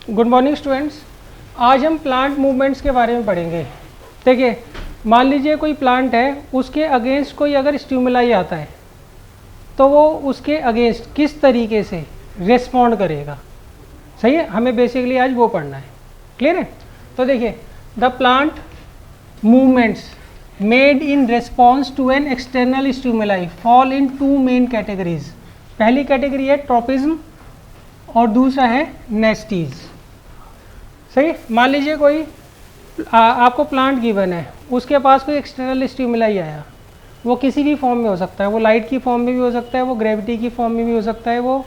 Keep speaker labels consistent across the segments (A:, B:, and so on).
A: Good morning students. आज हम plant movements के बारे में पढ़ेंगे। देखिए, मान लीजिए कोई प्लांट है, उसके अगेंस्ट कोई अगर स्टिमुलाई आता है तो वो उसके अगेंस्ट किस तरीके से रेस्पॉन्ड करेगा। सही है, हमें बेसिकली आज वो पढ़ना है। क्लियर है? तो देखिए, the plant movements made in response to an external stimuli fall in two main categories. पहली कैटेगरी है ट्रोपिज्म और दूसरा है नेस्टीज। सही, मान लीजिए कोई आपको प्लांट गिवन है, उसके पास कोई एक्सटर्नल स्टिमुलाई आया, वो किसी भी फॉर्म में हो सकता है, वो लाइट की फॉर्म में भी हो सकता है, वो ग्रेविटी की फॉर्म में भी हो सकता है, वो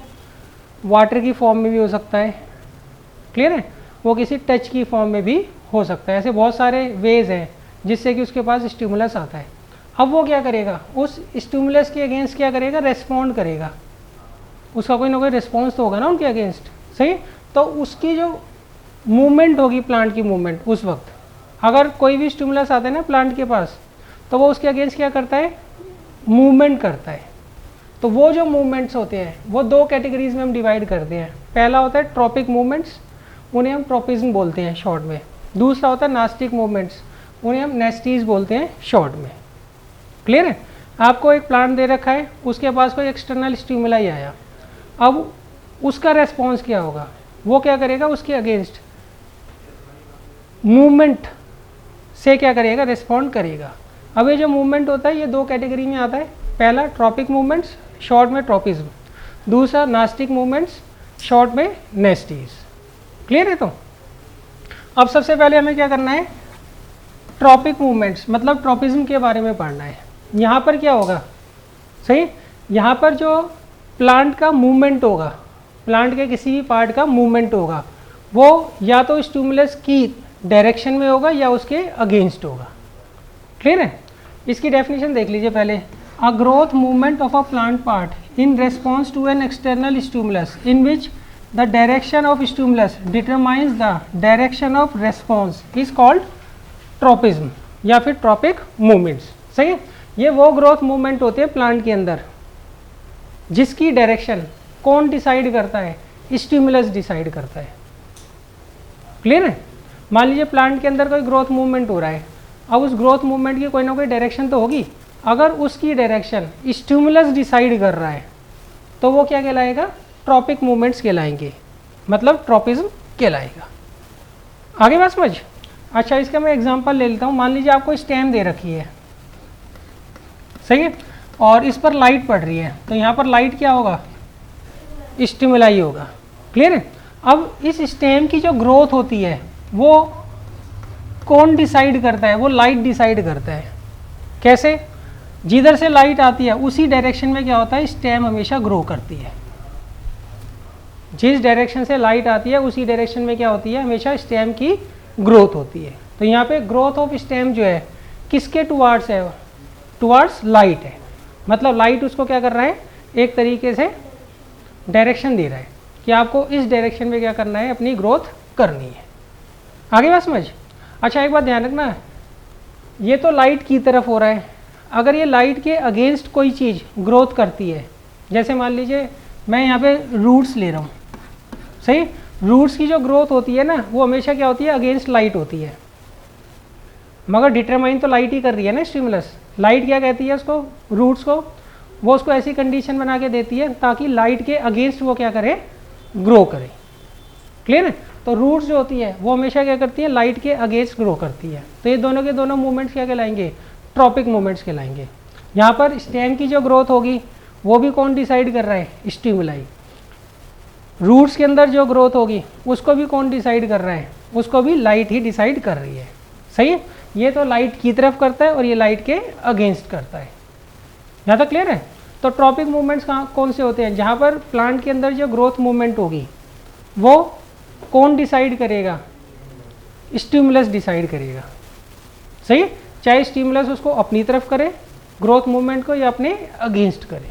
A: वाटर की फॉर्म में भी हो सकता है। क्लियर है? वो किसी टच की फॉर्म में भी हो सकता है। ऐसे बहुत सारे वेज हैं जिससे कि उसके पास स्टिमुलस आता है। अब वो क्या करेगा, उस स्टिमुलस के अगेंस्ट क्या करेगा, रेस्पॉन्ड करेगा। उसका कोई ना कोई रिस्पॉन्स तो होगा ना उनके अगेंस्ट। सही, तो उसकी जो मूवमेंट होगी, प्लांट की मूवमेंट, उस वक्त अगर कोई भी स्टिमुलस आता है ना प्लांट के पास, तो वो उसके अगेंस्ट क्या करता है, मूवमेंट करता है। तो वो जो मूवमेंट्स होते हैं वो दो कैटेगरीज में हम डिवाइड करते हैं। पहला होता है ट्रॉपिक मूवमेंट्स, उन्हें हम ट्रोपिज्म बोलते हैं शॉर्ट में। दूसरा होता है नास्टिक मूवमेंट्स, उन्हें हम नेस्टीज बोलते हैं शॉर्ट में। क्लियर है? आपको एक प्लांट दे रखा है, उसके पास कोई एक्सटर्नल स्टिमुलाई आया, अब उसका रेस्पॉन्स क्या होगा, वो क्या करेगा, उसके अगेंस्ट मूवमेंट से क्या करेगा, रेस्पॉन्ड करेगा। अब ये जो मूवमेंट होता है ये दो कैटेगरी में आता है। पहला ट्रॉपिक मूवमेंट्स, शॉर्ट में ट्रॉपिज्म। दूसरा नास्टिक मूवमेंट्स, शॉर्ट में नेस्टीज। क्लियर है? तो अब सबसे पहले हमें क्या करना है, ट्रॉपिक मूवमेंट्स मतलब ट्रॉपिज्म के बारे में पढ़ना है। यहाँ पर क्या होगा, सही, यहाँ पर जो प्लांट का मूवमेंट होगा, प्लांट के किसी भी पार्ट का मूवमेंट होगा, वो या तो स्टिमुलस की डायरेक्शन में होगा या उसके अगेंस्ट होगा। क्लियर है? इसकी डेफिनेशन देख लीजिए पहले। A growth movement of a plant part in response to an external stimulus in which the direction of stimulus determines the direction of response is called tropism या फिर ट्रॉपिक मूवमेंट्स। सही है? ये वो ग्रोथ मूवमेंट होते हैं plant के अंदर जिसकी डायरेक्शन कौन डिसाइड करता है, स्टिमुलस डिसाइड करता है। क्लियर है? मान लीजिए प्लांट के अंदर कोई ग्रोथ मूवमेंट हो रहा है, अब उस ग्रोथ मूवमेंट की कोई ना कोई डायरेक्शन तो होगी। अगर उसकी डायरेक्शन स्टिमुलस डिसाइड कर रहा है तो वो क्या कहलाएगा, ट्रॉपिक मूवमेंट्स कहलाएंगे, मतलब ट्रॉपिज्म कहलाएगा। आगे बात समझ? अच्छा, इसका मैं एग्जांपल ले लेता हूँ। मान लीजिए आपको स्टेम दे रखी है, सही है, और इस पर लाइट पड़ रही है, तो यहाँ पर लाइट क्या होगा, स्टिमुलाई होगा। क्लियर है? अब इस स्टेम की जो ग्रोथ होती है वो कौन डिसाइड करता है, वो लाइट डिसाइड करता है। कैसे? जिधर से लाइट आती है उसी डायरेक्शन में क्या होता है, स्टेम हमेशा ग्रो करती है। जिस डायरेक्शन से लाइट आती है उसी डायरेक्शन में क्या होती है, हमेशा स्टेम की ग्रोथ होती है। तो यहाँ पे ग्रोथ ऑफ स्टेम जो है किसके टुवार्ड्स है, टुवार्ड्स लाइट है। मतलब लाइट उसको क्या कर रहा है, एक तरीके से डायरेक्शन दे रहा है कि आपको इस डायरेक्शन में क्या करना है, अपनी ग्रोथ करनी है। आगे बात समझ? अच्छा, एक बात ध्यान रखना, ये तो लाइट की तरफ हो रहा है। अगर ये लाइट के अगेंस्ट कोई चीज़ ग्रोथ करती है, जैसे मान लीजिए मैं यहाँ पे रूट्स ले रहा हूँ, सही, रूट्स की जो ग्रोथ होती है ना वो हमेशा क्या होती है, अगेंस्ट लाइट होती है। मगर डिटरमाइन तो लाइट ही कर रही है ना स्टिमुलस। लाइट क्या कहती है उसको, रूट्स को, वो उसको ऐसी कंडीशन बना के देती है ताकि लाइट के अगेंस्ट वो क्या करे, ग्रो करे। क्लियर है? तो रूट्स जो होती है वो हमेशा क्या करती है, लाइट के अगेंस्ट ग्रो करती है। तो ये दोनों के दोनों मूवमेंट्स क्या कहलाएंगे, ट्रॉपिक मूवमेंट्स कहलाएंगे। यहाँ पर स्टेम की जो ग्रोथ होगी वो भी कौन डिसाइड कर रहा है, स्टिमुलाई। रूट्स के अंदर जो ग्रोथ होगी उसको भी कौन डिसाइड कर रहा है, उसको भी लाइट ही डिसाइड कर रही है। सही है? ये तो लाइट की तरफ करता है और ये लाइट के अगेंस्ट करता है। यहाँ तक क्लियर है? तो ट्रॉपिक मूवमेंट्स कहाँ कौन से होते हैं, जहाँ पर प्लांट के अंदर जो ग्रोथ मूवमेंट होगी वो कौन डिसाइड करेगा, स्टिमुलस डिसाइड करेगा। सही, चाहे स्टिमुलस उसको अपनी तरफ करे ग्रोथ मूवमेंट को या अपने अगेंस्ट करे।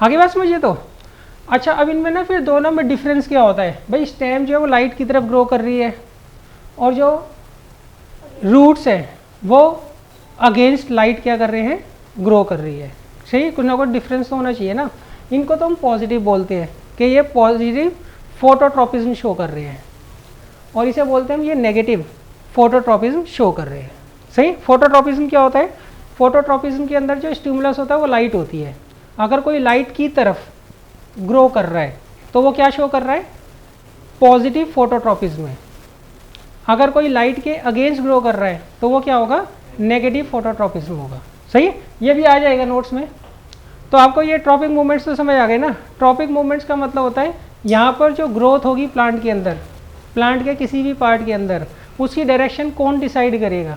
A: आगे बात समझिए। तो अच्छा, अब इनमें ना फिर दोनों में डिफरेंस क्या होता है भाई, स्टेम जो है वो लाइट की तरफ ग्रो कर रही है और जो रूट्स है वो अगेंस्ट लाइट क्या कर रहे हैं, ग्रो कर रही है। सही, कुछ ना कुछ डिफरेंस तो होना चाहिए ना। इनको तो हम पॉजिटिव बोलते हैं कि ये पॉजिटिव फोटोट्रॉपिज्म शो कर रहे हैं, और इसे बोलते हैं हम ये नेगेटिव फोटोट्रॉपिज्म शो कर रहे हैं। सही। फोटोट्रॉपिज्म क्या होता है? फोटोट्रॉपिज्म के अंदर जो स्टिमुलस होता है वो लाइट होती है। अगर कोई लाइट की तरफ ग्रो कर रहा है तो वो क्या शो कर रहा है? पॉजिटिव फोटोट्रॉपिज्म है। अगर कोई लाइट के अगेंस्ट ग्रो कर रहा है तो वो क्या होगा? नेगेटिव फोटोट्रॉपिज्म होगा। सही। ये भी आ जाएगा नोट्स में। तो आपको ये ट्रॉपिक मूवमेंट्स तो समझ आ गए ना। ट्रॉपिक मूवमेंट्स का मतलब होता है यहाँ पर जो ग्रोथ होगी प्लांट के अंदर, प्लांट के किसी भी पार्ट के अंदर, उसकी डायरेक्शन कौन डिसाइड करेगा?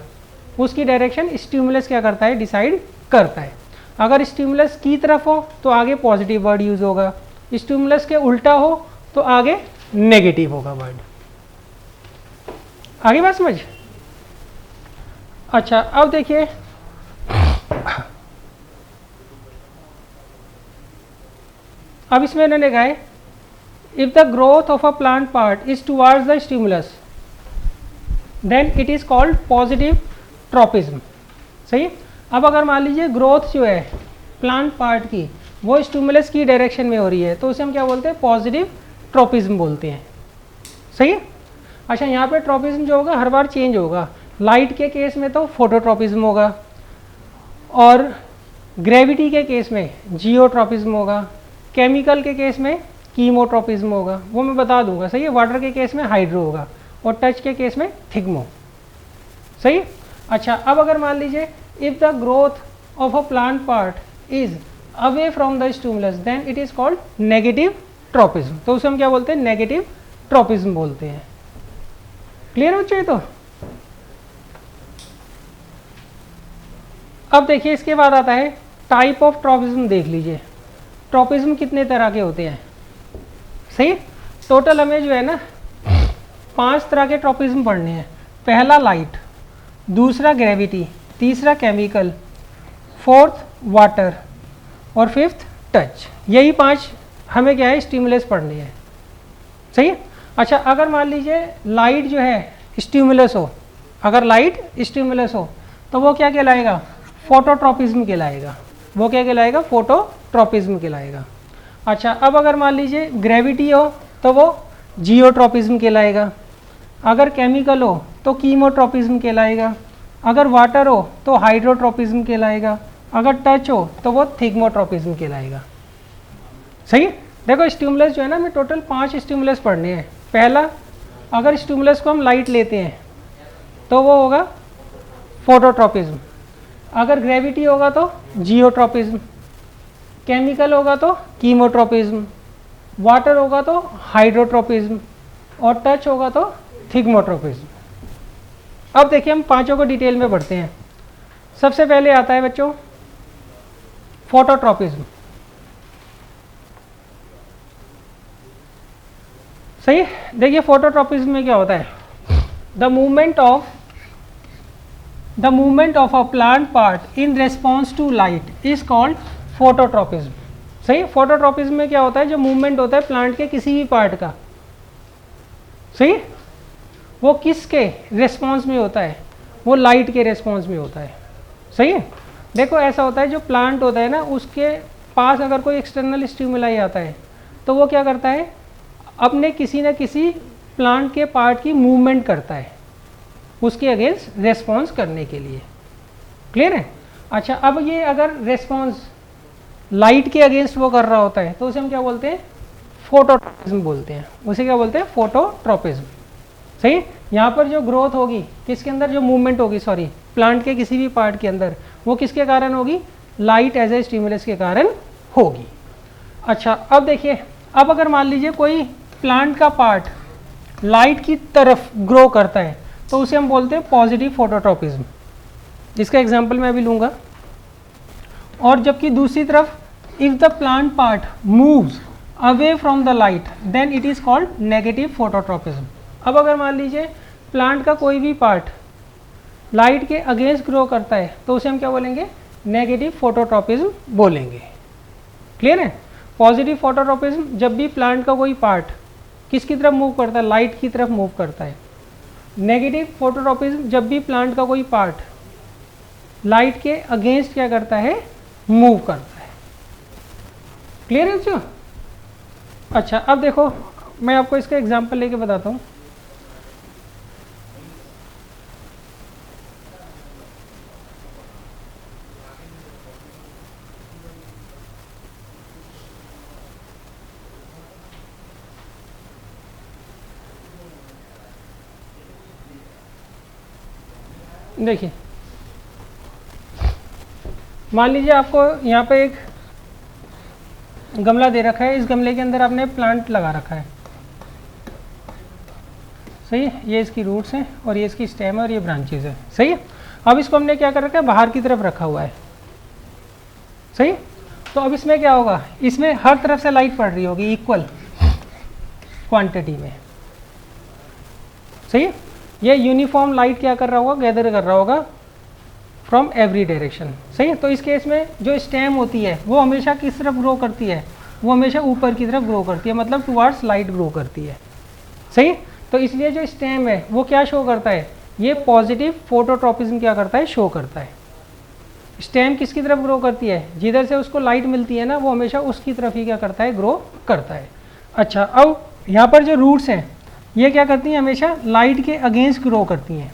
A: उसकी डायरेक्शन स्टिमुलस क्या करता है? डिसाइड करता है। अगर स्टिमुलस की तरफ हो तो आगे पॉजिटिव वर्ड यूज होगा, स्टिमुलस के उल्टा हो तो आगे नेगेटिव होगा वर्ड। आगे बात समझ? अच्छा, अब देखिए अब इसमें इन्होंने लिखा है if the growth of a plant part is towards the stimulus then it is called positive tropism. सही। अब अगर मान लीजिए ग्रोथ जो है प्लांट पार्ट की वो स्टिमुलस की डायरेक्शन में हो रही है तो उसे हम क्या बोलते हैं? पॉजिटिव ट्रॉपिज्म बोलते हैं। सही। अच्छा, यहाँ पे ट्रॉपिज्म जो होगा हर बार चेंज होगा। लाइट के केस में तो फोटोट्रॉपिज्म होगा, और ग्रेविटी के केस में जियोट्रॉपिज्म होगा, केमिकल के केस में कीमोट्रॉपिज्म होगा, वो मैं बता दूंगा। सही है। वाटर के केस में हाइड्रो होगा, और टच के केस में थिग्मो। सही। अच्छा, अब अगर मान लीजिए if the growth of a plant part is away from the stimulus then it is called negative tropism. तो उसे हम क्या बोलते हैं? नेगेटिव ट्रॉपिज्म बोलते हैं। क्लियर हो चाहिए? तो अब देखिए इसके बाद आता है टाइप ऑफ ट्रॉपिज्म। देख लीजिए ट्रॉपिज्म कितने तरह के होते हैं। सही। टोटल हमें जो है ना 5 तरह के ट्रॉपिज्म पढ़ने हैं। पहला लाइट, दूसरा ग्रेविटी, तीसरा केमिकल, फोर्थ वाटर, और फिफ्थ टच। यही 5 हमें क्या है? स्टिमुलस पढ़ने हैं। सही। अच्छा, अगर मान लीजिए लाइट जो है स्टिमुलस हो, अगर लाइट स्टिमुलस हो तो वो क्या कहलाएगा? फोटोट्रॉपिज्म कहलाएगा। वो क्या कहलाएगा? फोटोट्रॉपिज्म कहलाएगा। अच्छा, अब अगर मान लीजिए ग्रेविटी हो तो वो जियोट्रॉपिज्म कहलाएगा, अगर केमिकल हो तो कीमोट्रॉपिज्म कहलाएगा, अगर वाटर हो तो हाइड्रोट्रॉपिज्म कहलाएगा, अगर टच हो तो वो थिग्मोट्रॉपिज्म कहलाएगा। सही। देखो स्टिमुलस जो है ना, हमें टोटल 5 स्टिमुलस पढ़ने हैं। पहला, अगर स्टिमुलस को हम लाइट लेते हैं तो वो होगा फोटोट्रॉपिज्म, अगर ग्रेविटी होगा तो जियोट्रॉपिज्म, केमिकल होगा तो कीमोट्रॉपिज्म, वाटर होगा तो हाइड्रोट्रॉपिज्म, और टच होगा तो थिग्मोट्रॉपिज्म। अब देखिए हम 5 को डिटेल में पढ़ते हैं। सबसे पहले आता है बच्चों फोटोट्रॉपिज्म। सही। देखिए फोटोट्रॉपिज्म में क्या होता है? The movement of a plant part in response to light is called phototropism. सही। फोटोट्रॉपिज्म में क्या होता है? जो मूवमेंट होता है प्लांट के किसी भी पार्ट का, सही, वो किसके रेस्पॉन्स में होता है? वो लाइट के रेस्पॉन्स में होता है। सही है। देखो ऐसा होता है, जो प्लांट होता है ना, उसके पास अगर कोई एक्सटर्नल स्टिमुलाई आता है तो वो क्या करता है? अपने किसी न किसी प्लांट के पार्ट की मूवमेंट करता है उसके अगेंस्ट रेस्पॉन्स करने के लिए। क्लियर है? अच्छा, अब ये अगर रेस्पॉन्स लाइट के अगेंस्ट वो कर रहा होता है तो उसे हम क्या बोलते हैं? फोटोट्रॉपिज्म बोलते हैं। उसे क्या बोलते हैं? फोटोट्रॉपिज्म। सही। यहाँ पर जो ग्रोथ होगी किसके अंदर, जो मूवमेंट होगी सॉरी प्लांट के किसी भी पार्ट के अंदर, वो किसके कारण होगी? लाइट एज ए स्टिमुलस के कारण होगी। अच्छा, अब देखिए, अब अगर मान लीजिए कोई प्लांट का पार्ट लाइट की तरफ ग्रो करता है तो उसे हम बोलते हैं पॉजिटिव फोटोट्रॉपिज्म। इसका एग्जांपल मैं अभी लूँगा। और जबकि दूसरी तरफ if the plant part moves away from the light then it is called negative phototropism. अब अगर मान लीजिए प्लांट का कोई भी पार्ट लाइट के अगेंस्ट ग्रो करता है तो उसे हम क्या बोलेंगे? नेगेटिव फोटोट्रॉपिज्म बोलेंगे। क्लियर है? पॉजिटिव फोटोट्रॉपिज्म जब भी प्लांट का कोई पार्ट किसकी तरफ मूव करता है? लाइट की तरफ मूव करता है। नेगेटिव फोटोट्रॉपिज्म जब भी प्लांट का कोई पार्ट लाइट के अगेंस्ट क्या करता है? मूव करता है। क्लियर है बच्चों? अच्छा, अब देखो मैं आपको इसका एग्जांपल लेके बताता हूँ। देखिए, मान लीजिए आपको यहाँ पे एक गमला दे रखा है, इस गमले के अंदर आपने प्लांट लगा रखा है, सही है। ये इसकी रूट्स हैं और ये इसकी स्टेम है और ये ब्रांचेज है, सही है। अब इसको हमने क्या कर रखा है, बाहर की तरफ रखा हुआ है, सही। तो अब इसमें क्या होगा, इसमें हर तरफ से लाइट पड़ रही होगी इक्वल क्वांटिटी में, सही है। ये यूनिफॉर्म लाइट क्या कर रहा होगा, गैदर कर रहा होगा फ्रॉम एवरी डायरेक्शन, सही है। तो इस केस में जो स्टेम होती है वो हमेशा किस तरफ ग्रो करती है, वो हमेशा ऊपर की तरफ ग्रो करती है, मतलब टुवार्ड्स लाइट ग्रो करती है, सही। तो इसलिए जो स्टेम है वो क्या शो करता है, ये पॉजिटिव फोटोट्रॉपिज्म क्या करता है, शो करता है। स्टेम किसकी तरफ ग्रो करती है, जिधर से उसको लाइट मिलती है ना, वो हमेशा उसकी तरफ ही क्या करता है, ग्रो करता है। अच्छा, अब यहाँ पर जो रूट्स हैं ये क्या करती हैं, हमेशा लाइट के अगेंस्ट ग्रो करती हैं,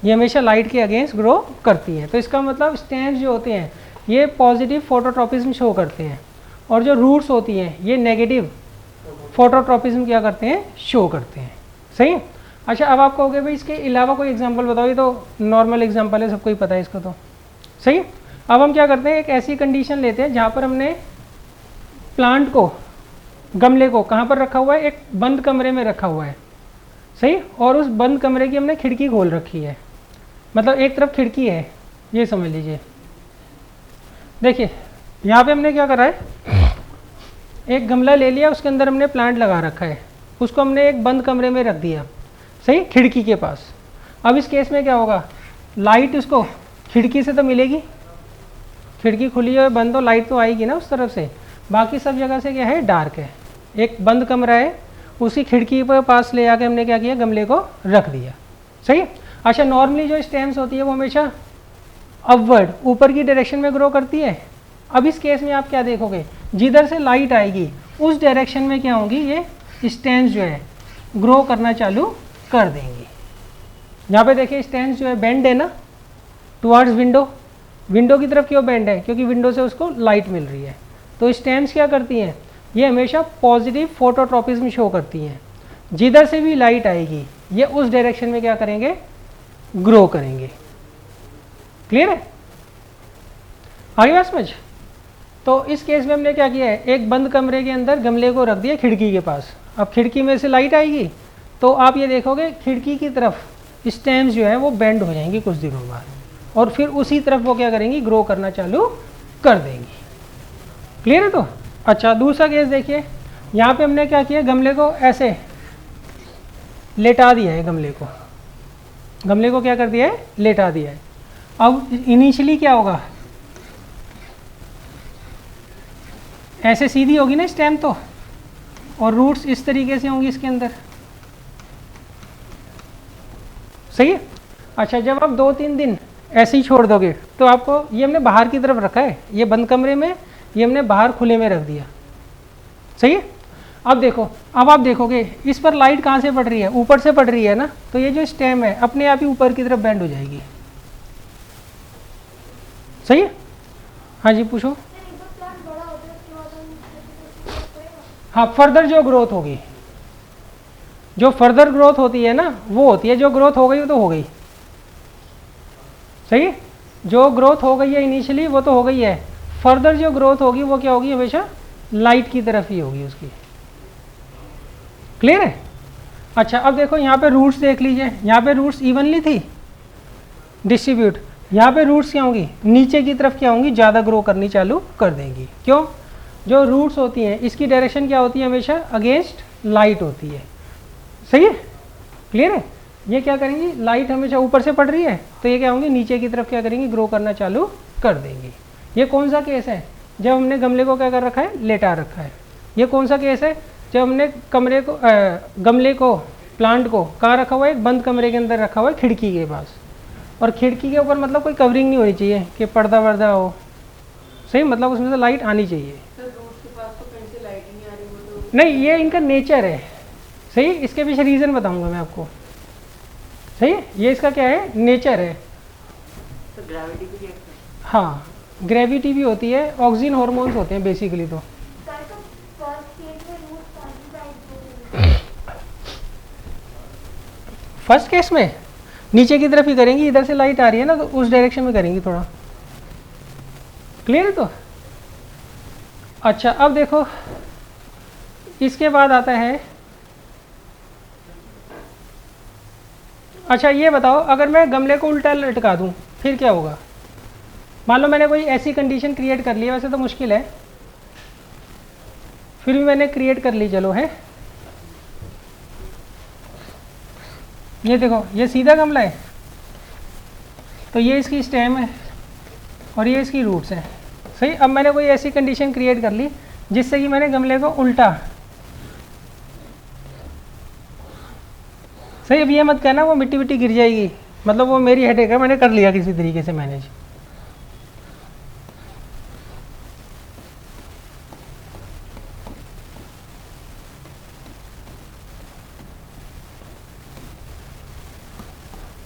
A: ये हमेशा लाइट के अगेंस्ट ग्रो करती हैं। तो इसका मतलब स्टेम्स जो होते हैं ये पॉजिटिव फोटोट्रॉपिज्म शो करते हैं, और जो रूट्स होती हैं ये नेगेटिव फोटोट्रॉपिज्म क्या करते हैं, शो करते हैं, सही है। अच्छा, अब आप कहोगे भाई इसके अलावा कोई एग्जांपल बताओ, ये तो नॉर्मल एग्जांपल है, सबको ही पता है इसको, तो सही है। अब हम क्या करते हैं, एक ऐसी कंडीशन लेते हैं जहाँ पर हमने प्लांट को, गमले को कहाँ पर रखा हुआ है, एक बंद कमरे में रखा हुआ है, सही। और उस बंद कमरे की हमने खिड़की खोल रखी है, मतलब एक तरफ खिड़की है, ये समझ लीजिए। देखिए यहाँ पे हमने क्या करा है, एक गमला ले लिया, उसके अंदर हमने प्लांट लगा रखा है, उसको हमने एक बंद कमरे में रख दिया, सही, खिड़की के पास। अब इस केस में क्या होगा, लाइट उसको खिड़की से तो मिलेगी, खिड़की खुली है बंद, तो लाइट तो आएगी ना उस तरफ से, बाकी सब जगह से क्या है, डार्क है। एक बंद कमरा है, उसी खिड़की पर पास ले आके हमने क्या किया, गमले को रख दिया, सही। अच्छा, नॉर्मली जो स्टेम्स होती है वो हमेशा अपवर्ड, ऊपर की डायरेक्शन में ग्रो करती है। अब इस केस में आप क्या देखोगे, जिधर से लाइट आएगी उस डायरेक्शन में क्या होंगी, ये स्टेम्स जो है ग्रो करना चालू कर देंगी। यहाँ पे देखिए स्टेम्स जो है बेंड है ना टुवार्ड्स विंडो, विंडो की तरफ क्यों बेंड है, क्योंकि विंडो से उसको लाइट मिल रही है। तो स्टेम्स क्या करती हैं, ये हमेशा पॉजिटिव फोटोट्रॉपिज्म शो करती हैं, जिधर से भी लाइट आएगी ये उस डायरेक्शन में क्या करेंगे, ग्रो करेंगे। क्लियर है, आगे बात समझ। तो इस केस में हमने क्या किया है, एक बंद कमरे के अंदर गमले को रख दिया खिड़की के पास। अब खिड़की में से लाइट आएगी तो आप ये देखोगे खिड़की की तरफ स्टेम्स जो है वो बेंड हो जाएंगी कुछ दिनों बाद, और फिर उसी तरफ वो क्या करेंगी, ग्रो करना चालू कर देंगी। क्लियर है। तो अच्छा, दूसरा केस देखिए, यहाँ पे हमने क्या किया, गमले को ऐसे लेटा दिया है, गमले को क्या कर दिया है, लेटा दिया है। अब इनिशियली क्या होगा, ऐसे सीधी होगी ना स्टेम तो, और रूट्स इस तरीके से होंगी इसके अंदर, सही है। अच्छा, जब आप 2-3 दिन ऐसे ही छोड़ दोगे तो आपको, ये हमने बाहर की तरफ रखा है, ये बंद कमरे में, ये हमने बाहर खुले में रख दिया, सही है। अब देखो, अब आप देखोगे इस पर लाइट कहाँ से पड़ रही है, ऊपर से पड़ रही है ना, तो ये जो स्टेम है अपने आप ही ऊपर की तरफ बेंड हो जाएगी, सही है। हाँ जी पूछो। हाँ, फर्दर जो ग्रोथ होगी, जो फर्दर ग्रोथ होती है ना वो होती है, जो ग्रोथ हो गई वो तो हो गई, सही। जो ग्रोथ हो गई है इनिशियली वो तो हो गई है, फर्दर जो ग्रोथ होगी वो क्या होगी, हमेशा लाइट की तरफ ही होगी उसकी। क्लियर है। अच्छा, अब देखो यहाँ पे रूट्स देख लीजिए, यहाँ पे रूट्स इवनली थी डिस्ट्रीब्यूट, यहाँ पे रूट्स क्या होंगी, नीचे की तरफ क्या होंगी, ज़्यादा ग्रो करनी चालू कर देंगी। क्यों, जो रूट्स होती हैं इसकी डायरेक्शन क्या होती है, हमेशा अगेंस्ट लाइट होती है, सही है। क्लियर है। ये क्या करेंगी, लाइट हमेशा ऊपर से पड़ रही है तो ये क्या होंगी, नीचे की तरफ क्या करेंगी, ग्रो करना चालू कर देंगी। ये कौन सा केस है, जब हमने गमले को क्या कर रखा है, लेटा रखा है। ये कौन सा केस है, जब हमने गमले को, प्लांट को कहाँ रखा हुआ है, एक बंद कमरे के अंदर रखा हुआ है खिड़की के पास, और खिड़की के ऊपर मतलब कोई कवरिंग नहीं होनी चाहिए कि पर्दा वर्दा हो, सही, मतलब उसमें से लाइट आनी चाहिए। नहीं, ये इनका नेचर है, सही, इसके पीछे रीज़न बताऊंगा मैं आपको। सही, ये इसका क्या है, नेचर है।
B: तो ग्रेविटी भी रिएक्ट है।
A: हाँ, ग्रेविटी भी होती है, ऑक्सीजन हॉर्मोन्स होते हैं बेसिकली। तो फर्स्ट केस में नीचे की तरफ ही करेंगी, इधर से लाइट आ रही है ना, तो उस डायरेक्शन में करेंगी थोड़ा। क्लियर है? तो अच्छा, अब देखो इसके बाद आता है, अच्छा ये बताओ, अगर मैं गमले को उल्टा लटका दूं फिर क्या होगा? मान लो मैंने कोई ऐसी कंडीशन क्रिएट कर ली है, वैसे तो मुश्किल है, फिर भी मैंने क्रिएट कर ली, चलो है। ये देखो, ये सीधा गमला है, तो ये इसकी स्टेम है और ये इसकी रूट्स हैं। सही, अब मैंने कोई ऐसी कंडीशन क्रिएट कर ली जिससे कि मैंने गमले को उल्टा। सही, अब ये मत कहना वो मिट्टी विट्टी गिर जाएगी, मतलब वो मेरी हेडेक है, मैंने कर लिया किसी तरीके से मैनेज।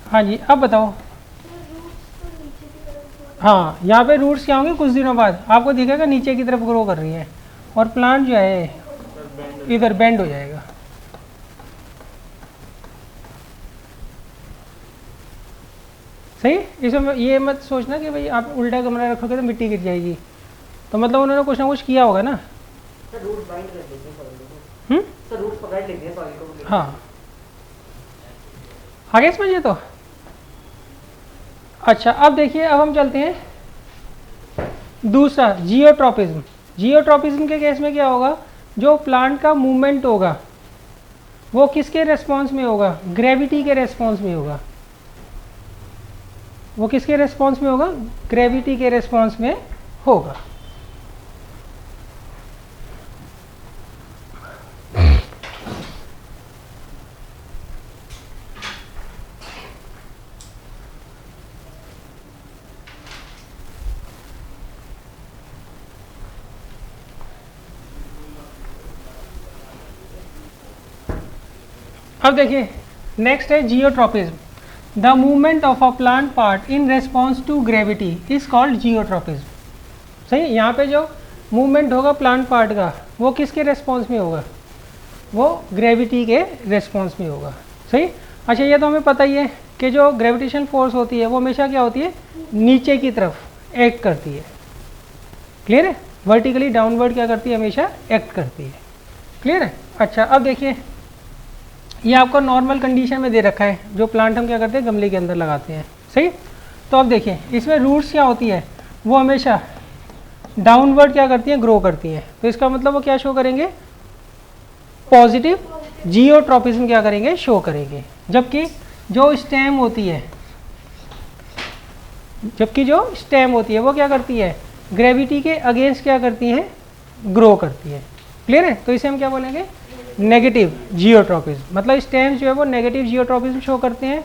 A: हाँ जी, अब बताओ। हाँ, यहाँ पे रूट्स क्या होंगे, कुछ दिनों बाद आपको दिखेगा नीचे की तरफ ग्रो कर रही है, और प्लांट जो है इधर बेंड हो जाएगा। सही, इसमें ये मत सोचना कि भाई आप उल्टा गमला रखोगे तो मिट्टी गिर जाएगी, तो मतलब उन्होंने कुछ ना कुछ किया होगा ना।
B: सर रूट बाइंड कर देते हैं सॉइल को। सर रूट पकड़ लेते हैं सॉइल को।
A: हाँ, आगे समझिए। तो अच्छा, अब देखिए, अब हम चलते हैं दूसरा, जियोट्रॉपिज्म। जियोट्रॉपिज्म के केस में क्या होगा, जो प्लांट का मूवमेंट होगा वो किसके रेस्पॉन्स में होगा, ग्रेविटी के रेस्पॉन्स में होगा। वो किसके रेस्पॉन्स में होगा, ग्रेविटी के रेस्पॉन्स में होगा। अब देखिए, नेक्स्ट है geotropism. The movement of a plant part in response to gravity is called geotropism. सही, यहाँ पे जो मूवमेंट होगा प्लांट पार्ट का वो किसके रेस्पॉन्स में होगा, वो ग्रेविटी के रेस्पॉन्स में होगा। सही, अच्छा ये तो हमें पता ही है कि जो ग्रेविटेशन फोर्स होती है वो हमेशा क्या होती है, नीचे की तरफ एक्ट करती है। क्लियर है, वर्टिकली डाउनवर्ड क्या करती है, हमेशा एक्ट करती है। क्लियर है। अच्छा, अब देखिए, ये आपको नॉर्मल कंडीशन में दे रखा है, जो प्लांट हम क्या करते हैं, गमले के अंदर लगाते हैं। सही, तो अब देखिए इसमें रूट्स क्या होती है, वो हमेशा डाउनवर्ड क्या करती हैं, ग्रो करती हैं। तो इसका मतलब वो क्या शो करेंगे, पॉजिटिव जियोट्रॉपिज्म क्या करेंगे, शो करेंगे। जबकि जो स्टेम होती है, वो क्या करती है, ग्रेविटी के अगेंस्ट क्या करती हैं, ग्रो करती है। क्लियर है। तो इसे हम क्या बोलेंगे, नेगेटिव जियोट्रॉपिज्म। मतलब स्टेम्स जो है वो नेगेटिव जियोट्रॉपिज्म शो करते हैं,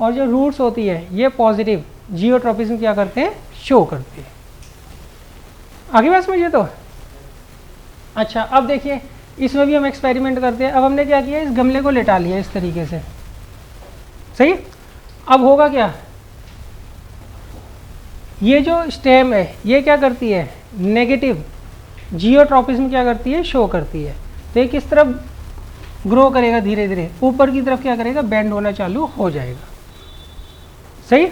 A: और जो रूट्स होती है ये पॉजिटिव जियोट्रॉपिज्म क्या करते हैं, शो करते हैं। आगे बात समझिए। तो अच्छा, अब देखिए इसमें भी हम एक्सपेरिमेंट करते हैं। अब हमने क्या किया, इस गमले को लेटा लिया इस तरीके से। सही, अब होगा क्या, ये जो स्टेम है ये क्या करती है, नेगेटिव जियोट्रॉपिज्म क्या करती है, शो करती है। तो ये किस तरफ ग्रो करेगा, धीरे धीरे ऊपर की तरफ क्या करेगा, बेंड होना चालू हो जाएगा। सही।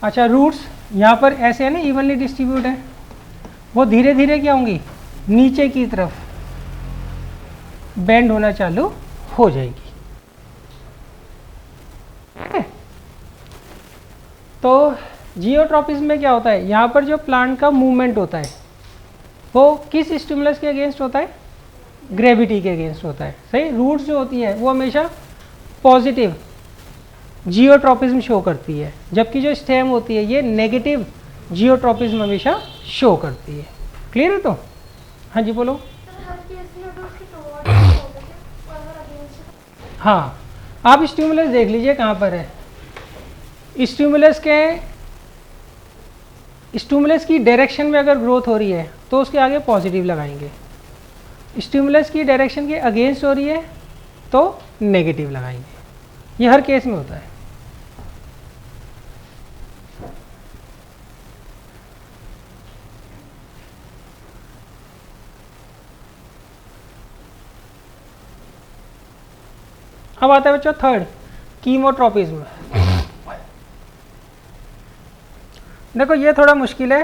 A: अच्छा, रूट्स यहाँ पर ऐसे है ना, इवनली डिस्ट्रीब्यूट है, वो धीरे धीरे क्या होंगी, नीचे की तरफ बेंड होना चालू हो जाएगी। तो जियोट्रॉपिज्म में क्या होता है, यहाँ पर जो प्लांट का मूवमेंट होता है वो किस स्टिमुलस के अगेंस्ट होता है, ग्रेविटी के अगेंस्ट होता है। सही, रूट्स जो होती है वो हमेशा पॉजिटिव जियोट्रॉपिज्म शो करती है, जबकि जो स्टेम होती है ये नेगेटिव जियोट्रॉपिज्म हमेशा शो करती है। क्लियर है। तो हाँ जी बोलो। हाँ, आप स्टिमुलस देख लीजिए कहाँ पर है, स्टिमुलस की डायरेक्शन में अगर ग्रोथ हो रही है तो उसके आगे पॉजिटिव लगाएंगे, स्टिमुलस की डायरेक्शन के अगेंस्ट हो रही है तो नेगेटिव लगाएंगे। ये हर केस में होता है। अब आता है बच्चों थर्ड, कीमोट्रोपिज्म। देखो ये थोड़ा मुश्किल है,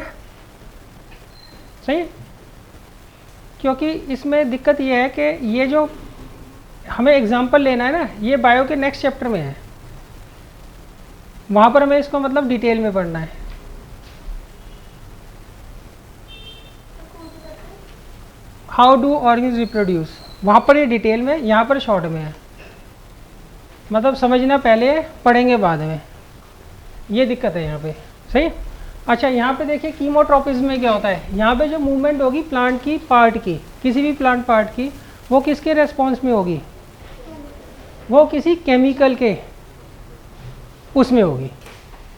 A: सही, क्योंकि इसमें दिक्कत ये है कि ये जो हमें एग्जाम्पल लेना है ना, ये बायो के नेक्स्ट चैप्टर में है, वहाँ पर हमें इसको मतलब डिटेल में पढ़ना है। हाउ डू ऑर्गेनिज्म रिप्रोड्यूस, वहाँ पर ये डिटेल में, यहाँ पर शॉर्ट में है, मतलब समझना पहले पढ़ेंगे बाद में, ये दिक्कत है यहाँ पे, सही। अच्छा यहाँ पे देखिए कीमोट्रोपिज्म में क्या होता है, यहाँ पे जो मूवमेंट होगी प्लांट की पार्ट की, किसी भी प्लांट पार्ट की, वो किसके रेस्पॉन्स में होगी, वो किसी केमिकल के उसमें होगी,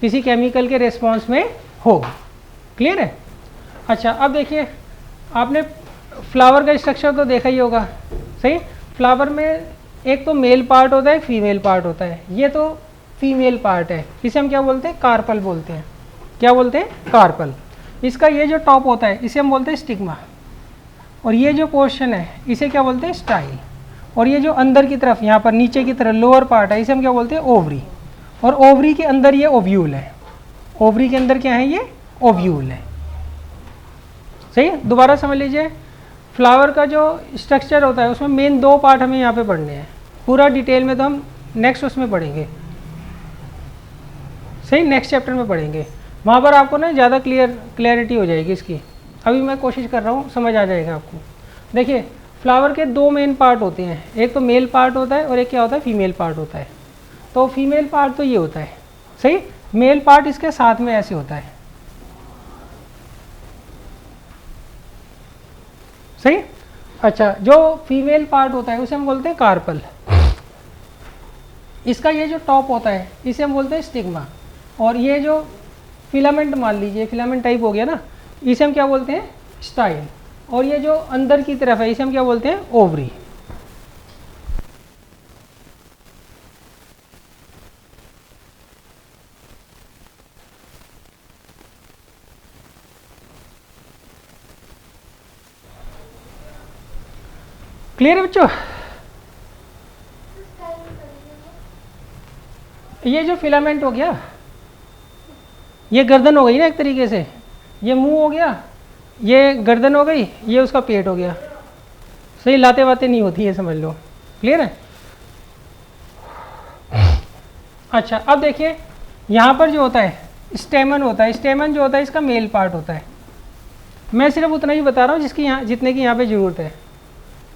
A: किसी केमिकल के रेस्पॉन्स में होगी। क्लियर है। अच्छा अब देखिए, आपने फ्लावर का स्ट्रक्चर तो देखा ही होगा, सही। फ्लावर में एक तो मेल पार्ट होता है, एक फीमेल पार्ट होता है। ये तो फीमेल पार्ट है, इसे हम क्या बोलते हैं, कार्पल बोलते हैं। क्या बोलते हैं, कार्पल। इसका ये जो टॉप होता है इसे हम बोलते हैं स्टिग्मा, और ये जो पोर्शन है इसे क्या बोलते हैं, स्टाइल। और ये जो अंदर की तरफ, यहाँ पर नीचे की तरफ लोअर पार्ट है, इसे हम क्या बोलते हैं, ओवरी। और ओवरी के अंदर ये ओव्यूल है, ओवरी के अंदर क्या है, ये ओव्यूल है। सही है। दोबारा समझ लीजिए, फ्लावर का जो स्ट्रक्चर होता है उसमें मेन दो पार्ट हमें यहाँ पे पढ़ने हैं, पूरा डिटेल में तो हम नेक्स्ट उसमें पढ़ेंगे, सही, नेक्स्ट चैप्टर में पढ़ेंगे। वहाँ पर आपको ना ज़्यादा क्लियरिटी हो जाएगी इसकी। अभी मैं कोशिश कर रहा हूँ, समझ आ जाएगा आपको। देखिए फ्लावर के दो मेन पार्ट होते हैं, एक तो मेल पार्ट होता है और एक क्या होता है, फीमेल पार्ट होता है। तो फीमेल पार्ट तो ये होता है, सही। मेल पार्ट इसके साथ में ऐसे होता है, सही। अच्छा जो फीमेल पार्ट होता है उसे हम बोलते हैं कार्पल। इसका ये जो टॉप होता है इसे हम बोलते हैं स्टिग्मा, और ये जो फिलामेंट मान लीजिए, फिलामेंट टाइप हो गया ना, इसे हम क्या बोलते हैं, स्टाइल। और ये जो अंदर की तरफ है इसे हम क्या बोलते हैं, ओवरी। क्लियर है बच्चों। ये जो फिलामेंट हो गया, ये गर्दन हो गई ना एक तरीके से, ये मुंह हो गया, ये गर्दन हो गई, ये उसका पेट हो गया, सही। लाते बातें नहीं होती है, समझ लो। क्लियर है। अच्छा अब देखिए यहाँ पर जो होता है स्टेमन होता है, स्टेमन जो होता है इसका मेल पार्ट होता है। मैं सिर्फ उतना ही बता रहा हूँ जिसकी यहाँ, जितने की यहाँ पे ज़रूरत है,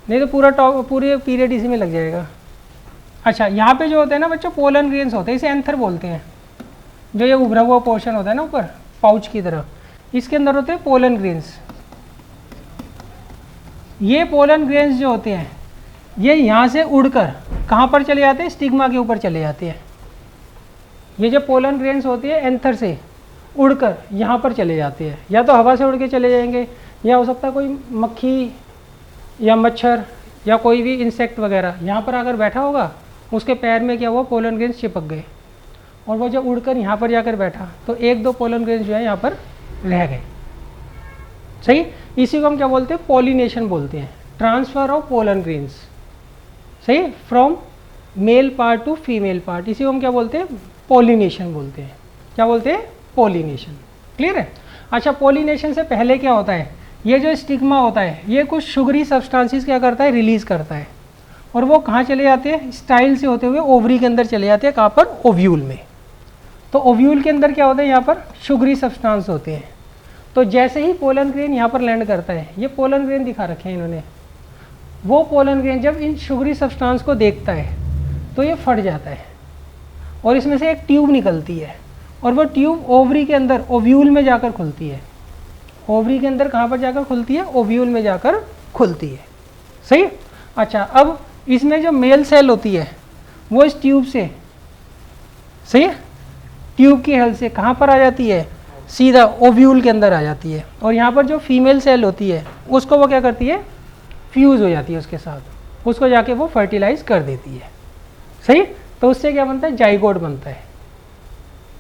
A: नहीं तो पूरे पीरियड इसी में लग जाएगा। अच्छा यहाँ पे जो होते हैं ना बच्चों, पोलन ग्रेन्स होते हैं, इसे एंथर बोलते हैं। जो ये उभरा हुआ पोर्शन होता है ना ऊपर पाउच की तरह, इसके अंदर होते हैं पोलन ग्रेन्स। ये पोलन ग्रेन्स जो होते हैं ये यहाँ से उड़कर कहाँ पर चले जाते हैं, स्टिग्मा के ऊपर चले जाते हैं। ये जो पोलन ग्रेन्स होते हैं एंथर से उड़कर यहाँ पर चले जाते हैं, या तो हवा से उड़ के चले जाएंगे, या हो सकता है कोई मक्खी या मच्छर या कोई भी इंसेक्ट वगैरह यहाँ पर अगर बैठा होगा, उसके पैर में क्या हुआ, पोलन ग्रेन्स चिपक गए, और वो जब उड़कर यहाँ पर जाकर बैठा तो एक दो पोलन ग्रेन्स जो है यहाँ पर रह गए, सही। इसी को हम क्या बोलते हैं, पॉलिनेशन बोलते हैं, ट्रांसफ़र ऑफ पोलन ग्रेन्स, सही, from male part two female part. इसी को हम क्या बोलते हैं, पॉलिनेशन बोलते हैं। क्या बोलते हैं, पॉलिनेशन। क्लियर है। अच्छा पॉलिनेशन से पहले क्या होता है, ये जो स्टिग्मा होता है ये कुछ शुगरी सब्सटेंसेस क्या करता है, रिलीज़ करता है, और वो कहाँ चले जाते हैं, स्टाइल से होते हुए ओवरी के अंदर चले जाते हैं। कहाँ पर, ओव्यूल में। तो ओव्यूल के अंदर क्या होता है, यहाँ पर शुगरी सब्सटेंस होते हैं। तो जैसे ही पोलन ग्रेन यहाँ पर लैंड करता है, ये पोलन ग्रेन दिखा रखे हैं इन्होंने, वो पोलन ग्रेन जब इन शुगरी सब्सटेंस को देखता है तो ये फट जाता है, और इसमें से एक ट्यूब निकलती है, और वो ट्यूब ओवरी के अंदर ओव्यूल में जाकर खुलती है। ओवरी के अंदर कहाँ पर जाकर खुलती है, ओव्यूल में जाकर खुलती है, सही। अच्छा अब इसमें जो मेल सेल होती है वो इस ट्यूब से, सही है, ट्यूब की हेल्प से कहाँ पर आ जाती है, सीधा ओव्यूल के अंदर आ जाती है। और यहाँ पर जो फीमेल सेल होती है उसको वो क्या करती है, फ्यूज़ हो जाती है उसके साथ, उसको जाके वो फर्टिलाइज कर देती है। सही। तो उससे क्या बनता है, जाइगोट बनता है।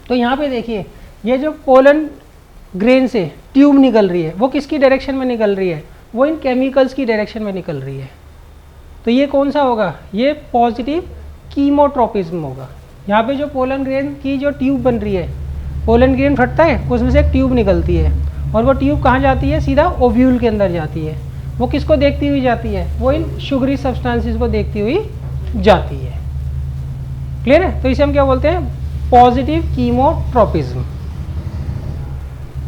A: तो यहाँ पे देखिए ये जो पोलन ग्रेन से ट्यूब निकल रही है वो किसकी डायरेक्शन में निकल रही है, वो इन केमिकल्स की डायरेक्शन में निकल रही है। तो ये कौन सा होगा, ये पॉजिटिव कीमोट्रोपिज्म होगा। यहाँ पे जो पोलन ग्रेन की जो ट्यूब बन रही है, पोलन ग्रेन फटता है उसमें से एक ट्यूब निकलती है और वो ट्यूब कहाँ जाती है, सीधा ओव्यूल के अंदर जाती है। वो किसको देखती हुई जाती है, वो इन शुगरी सब्सटेंसेस को देखती हुई जाती है। क्लियर है। तो इसे हम क्या बोलते हैं, पॉजिटिव कीमोट्रोपिज्म।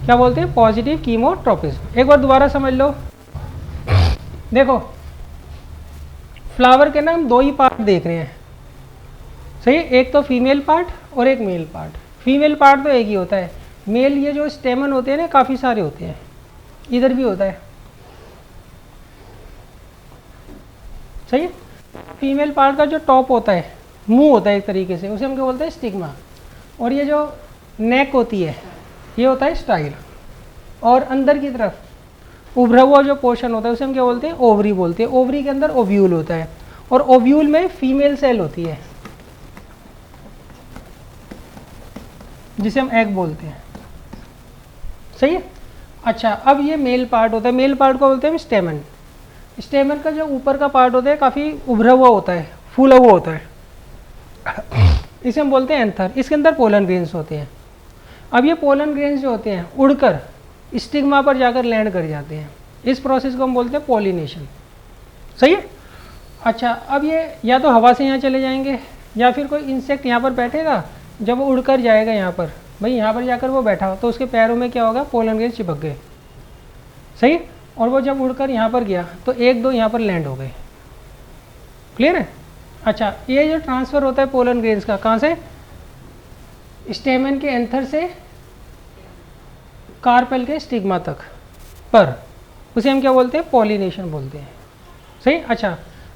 A: क्या बोलते हैं, पॉजिटिव कीमोट्रोपिज्म। एक बार दोबारा समझ लो। देखो फ्लावर के ना हम दो ही पार्ट देख रहे हैं, सही। एक तो फीमेल पार्ट और एक मेल पार्ट। फीमेल पार्ट तो एक ही होता है, मेल ये जो स्टेमन होते हैं ना काफ़ी सारे होते हैं, इधर भी होता है, सही। फीमेल पार्ट का जो टॉप होता है, मुंह होता है एक तरीके से, उसे हम क्या बोलते हैं, स्टिग्मा। और ये जो नेक होती है ये होता है स्टाइल। और अंदर की तरफ उभरा हुआ जो पोर्शन होता है उसे हम क्या बोलते हैं, ओवरी बोलते हैं। ओवरी के अंदर ओव्यूल होता है और ओव्यूल में फीमेल सेल होती है जिसे हम एग बोलते हैं, सही है। अच्छा, अब ये मेल पार्ट होता है, मेल पार्ट को बोलते हैं स्टेमन। स्टेमन का जो ऊपर का पार्ट होता है काफ़ी उभरा हुआ होता है, फूला हुआ होता है, इसे हम बोलते हैं एंथर। इसके अंदर पोलन ग्रेन्स होते हैं। अब ये पोलन ग्रेन्स जो होते हैं उड़कर स्टिग्मा पर जाकर लैंड कर जाते हैं। इस प्रोसेस को हम बोलते हैं पॉलिनेशन, सही है। अच्छा, अब ये या तो हवा से यहाँ चले जाएंगे या फिर कोई इंसेक्ट यहाँ पर बैठेगा, जब वो उड़कर जाएगा यहाँ पर, भाई यहाँ पर जाकर वो बैठा तो उसके पैरों में क्या होगा, पोलन ग्रेन्स चिपक गए, सही। और वो जब उड़कर यहाँ पर गया तो एक दो यहाँ पर लैंड हो गए। क्लियर है। अच्छा, ये जो ट्रांसफ़र होता है पोलन ग्रेन्स का, कहाँ से, स्टेमन के एंथर से कार्पेल के स्टिग्मा तक पर, उसे हम क्या बोलते हैं, पॉलिनेशन बोलते हैं, सही।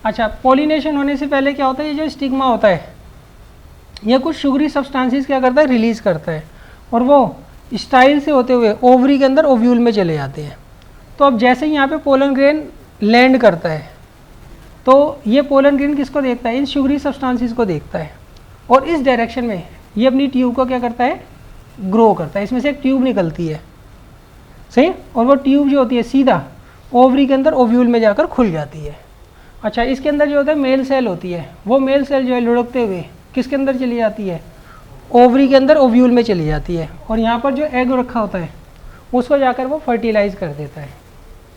A: अच्छा, पॉलिनेशन होने से पहले क्या होता है, ये जो स्टिग्मा होता है ये कुछ शुगरी सब्सटेंसेस क्या करता है, रिलीज़ करता है और वो स्टाइल से होते हुए ओवरी के अंदर ओव्यूल में चले जाते हैं। तो अब जैसे ही यहाँ पे पोलन ग्रेन लैंड करता है तो ये पोलन ग्रेन किसको देखता है, इन शुगरी सब्सटेंसेस को देखता है और इस डायरेक्शन में ये अपनी ट्यूब को क्या करता है, ग्रो करता है। इसमें से एक ट्यूब निकलती है, सही। और वो ट्यूब जो होती है सीधा ओवरी के अंदर ओव्यूल में जाकर खुल जाती है। अच्छा, इसके अंदर जो होता है मेल सेल होती है, वो मेल सेल जो है लुढ़कते हुए किसके अंदर चली जाती है, ओवरी के अंदर ओव्यूल में चली जाती है और यहाँ पर जो एग रखा होता है उसको जाकर वो फर्टिलाइज कर देता है,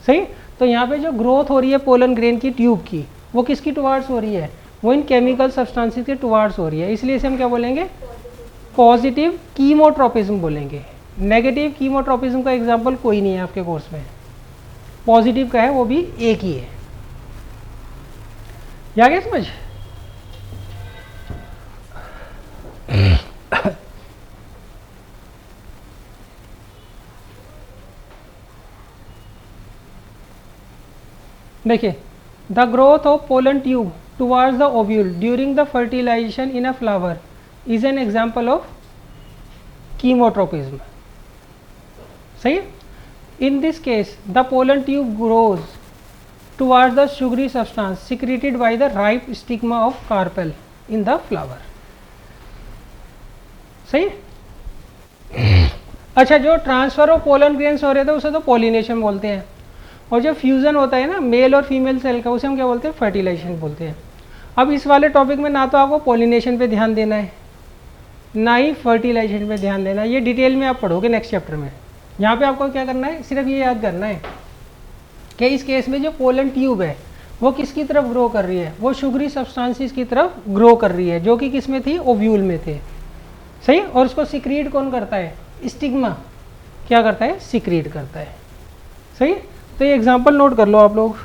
A: सही। तो यहाँ पे जो ग्रोथ हो रही है पोलन ग्रेन की ट्यूब की, वो किसकी टुवार्ड्स हो रही है, वो इन केमिकल सब्सटेंसेस के टुवार्ड्स हो रही है। इसलिए इसे हम क्या बोलेंगे, पॉजिटिव कीमोट्रोपिज्म बोलेंगे। नेगेटिव कीमोट्रोपिज्म का एग्जाम्पल कोई नहीं है आपके कोर्स में, पॉजिटिव का है वो भी एक ही है। या क्या समझ। देखिए, the growth of pollen tube towards the ovule during the fertilization in a flower is an example of chemotropism, सही। In this case the pollen tube grows towards the sugary substance secreted by the ripe stigma of carpel in the flower, सही। अच्छा, जो transfer of pollen grains हो रहे थे उसे तो pollination बोलते हैं और जो फ्यूजन होता है ना मेल और फीमेल सेल का, उसे हम क्या बोलते हैं, फर्टिलाइजेशन बोलते हैं। अब इस वाले टॉपिक में ना तो आपको पॉलिनेशन पे ध्यान देना है ना ही फर्टिलाइजेशन पे ध्यान देना है, ये डिटेल में आप पढ़ोगे नेक्स्ट चैप्टर में। यहाँ पे आपको क्या करना है, सिर्फ ये याद करना है कि इस केस में जो पोलन ट्यूब है वो किसकी तरफ ग्रो कर रही है, वो शुगरी सब्सटेंसेस की तरफ ग्रो कर रही है जो कि किस में थी, ओव्यूल में थे, सही। और उसको सिक्रीट कौन करता है, स्टिग्मा क्या करता है, सिक्रीट करता है, सही। तो ये एग्जांपल नोट कर लो आप लोग।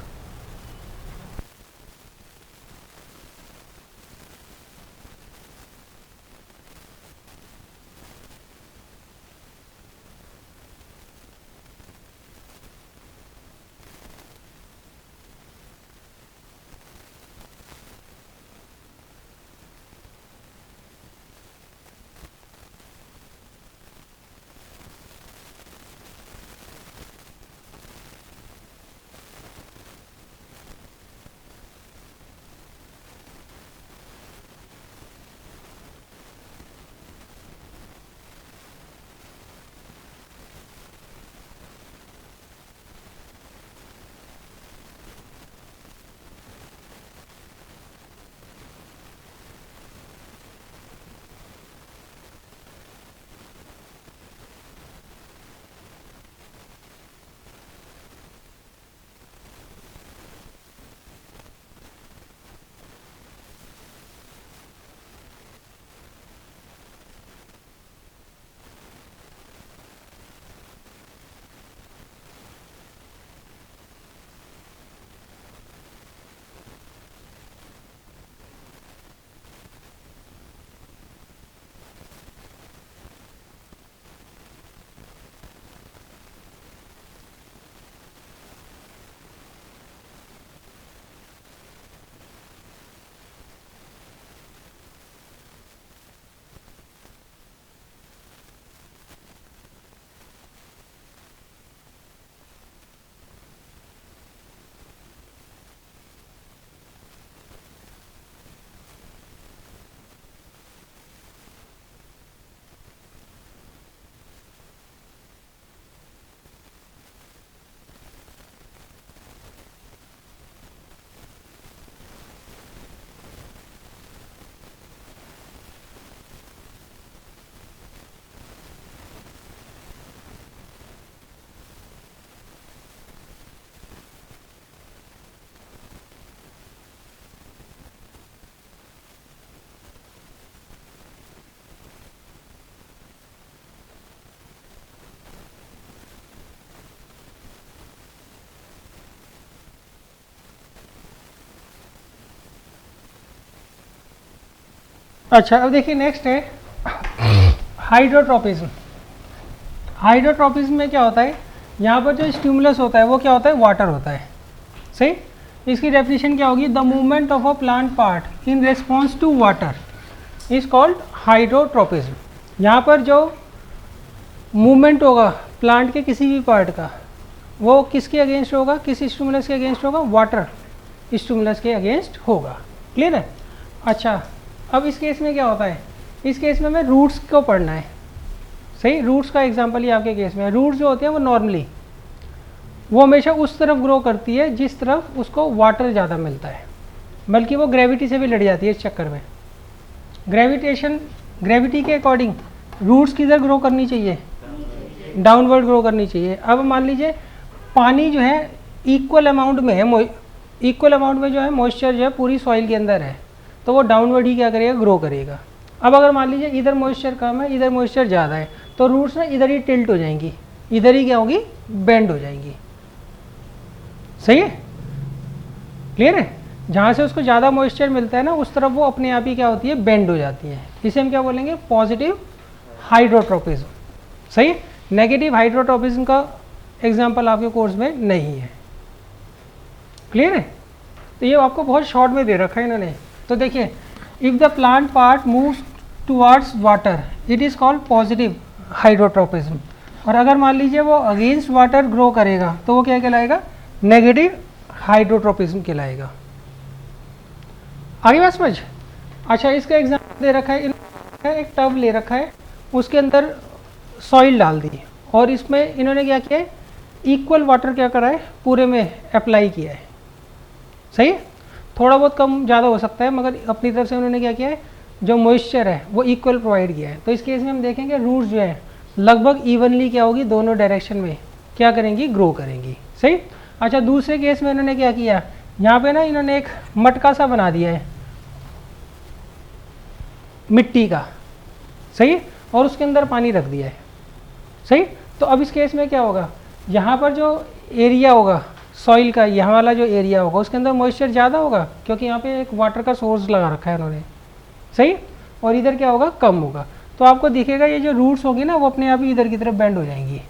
A: अच्छा अब देखिए नेक्स्ट है हाइड्रोट्रोपिज्म। हाइड्रोट्रोपिज्म में क्या होता है, यहाँ पर जो स्टिमुलस होता है वो क्या होता है, वाटर होता है। सही, इसकी डेफिनेशन क्या होगी, the movement of a plant part in response to water is called hydrotropism. यहाँ पर जो मूवमेंट होगा प्लांट के किसी भी पार्ट का, वो किसके अगेंस्ट होगा, किस स्टिमुलस के अगेंस्ट होगा, वाटर स्टिमुलस के अगेंस्ट होगा। क्लियर है। अच्छा अब इस केस में क्या होता है, इस केस में हमें रूट्स को पढ़ना है। सही, रूट्स का एग्जांपल ही आपके केस में, रूट्स जो होते हैं वो नॉर्मली वो हमेशा उस तरफ ग्रो करती है जिस तरफ उसको वाटर ज़्यादा मिलता है, बल्कि वो ग्रेविटी से भी लड़ जाती है इस चक्कर में। ग्रेविटी के अकॉर्डिंग रूट्स किधर ग्रो करनी चाहिए, डाउनवर्ड ग्रो करनी चाहिए। अब मान लीजिए पानी जो है इक्वल अमाउंट में है, इक्वल अमाउंट में जो है मॉइस्चर जो है पूरी सॉइल के अंदर है, तो वो डाउनवर्ड ही क्या करेगा, ग्रो करेगा। अब अगर मान लीजिए इधर मॉइस्चर कम है, इधर मॉइस्चर ज़्यादा है, तो रूट्स ना इधर ही टिल्ट हो जाएंगी, इधर ही क्या होगी, बेंड हो जाएंगी। सही है, क्लियर है। जहाँ से उसको ज़्यादा मॉइस्चर मिलता है ना, उस तरफ वो अपने आप ही क्या होती है, बेंड हो जाती है। इसे हम क्या बोलेंगे, पॉजिटिव हाइड्रोट्रोपिज्म। सही, नेगेटिव हाइड्रोट्रोपिज्म का एग्जाम्पल आपके कोर्स में नहीं है। क्लियर है। तो ये आपको बहुत शॉर्ट में दे रखा है इन्होंने। तो देखिए, if the plant part moves towards water it is called positive hydrotropism, और अगर मान लीजिए वो अगेंस्ट वाटर ग्रो करेगा तो वो क्या कहलाएगा, नेगेटिव हाइड्रोट्रोपिज्म कहलाएगा। आगे बात समझ। अच्छा इसका एग्जाम्पल दे रखा है, एक टब ले रखा है, उसके अंदर सॉइल डाल दी, और इसमें इन्होंने क्या किया है, इक्वल वाटर क्या करा है, पूरे में अप्लाई किया है। सही है, थोड़ा बहुत कम ज़्यादा हो सकता है, मगर अपनी तरफ से उन्होंने क्या किया है, जो मॉइस्चर है वो इक्वल प्रोवाइड किया है। तो इस केस में हम देखेंगे रूट्स जो है लगभग इवनली क्या होगी, दोनों डायरेक्शन में क्या करेंगी, ग्रो करेंगी। सही। अच्छा दूसरे केस में इन्होंने क्या किया, यहाँ पे ना इन्होंने एक मटका सा बना दिया है मिट्टी का, सही, और उसके अंदर पानी रख दिया है। सही। तो अब इस केस में क्या होगा, यहाँ पर जो एरिया होगा सॉइल का, यहाँ वाला जो एरिया होगा उसके अंदर मॉइस्चर ज़्यादा होगा, क्योंकि यहाँ पे एक वाटर का सोर्स लगा रखा है उन्होंने। सही। और इधर क्या होगा, कम होगा। तो आपको दिखेगा ये जो रूट्स होगी ना वो अपने आप ही इधर की तरफ बेंड हो जाएंगी।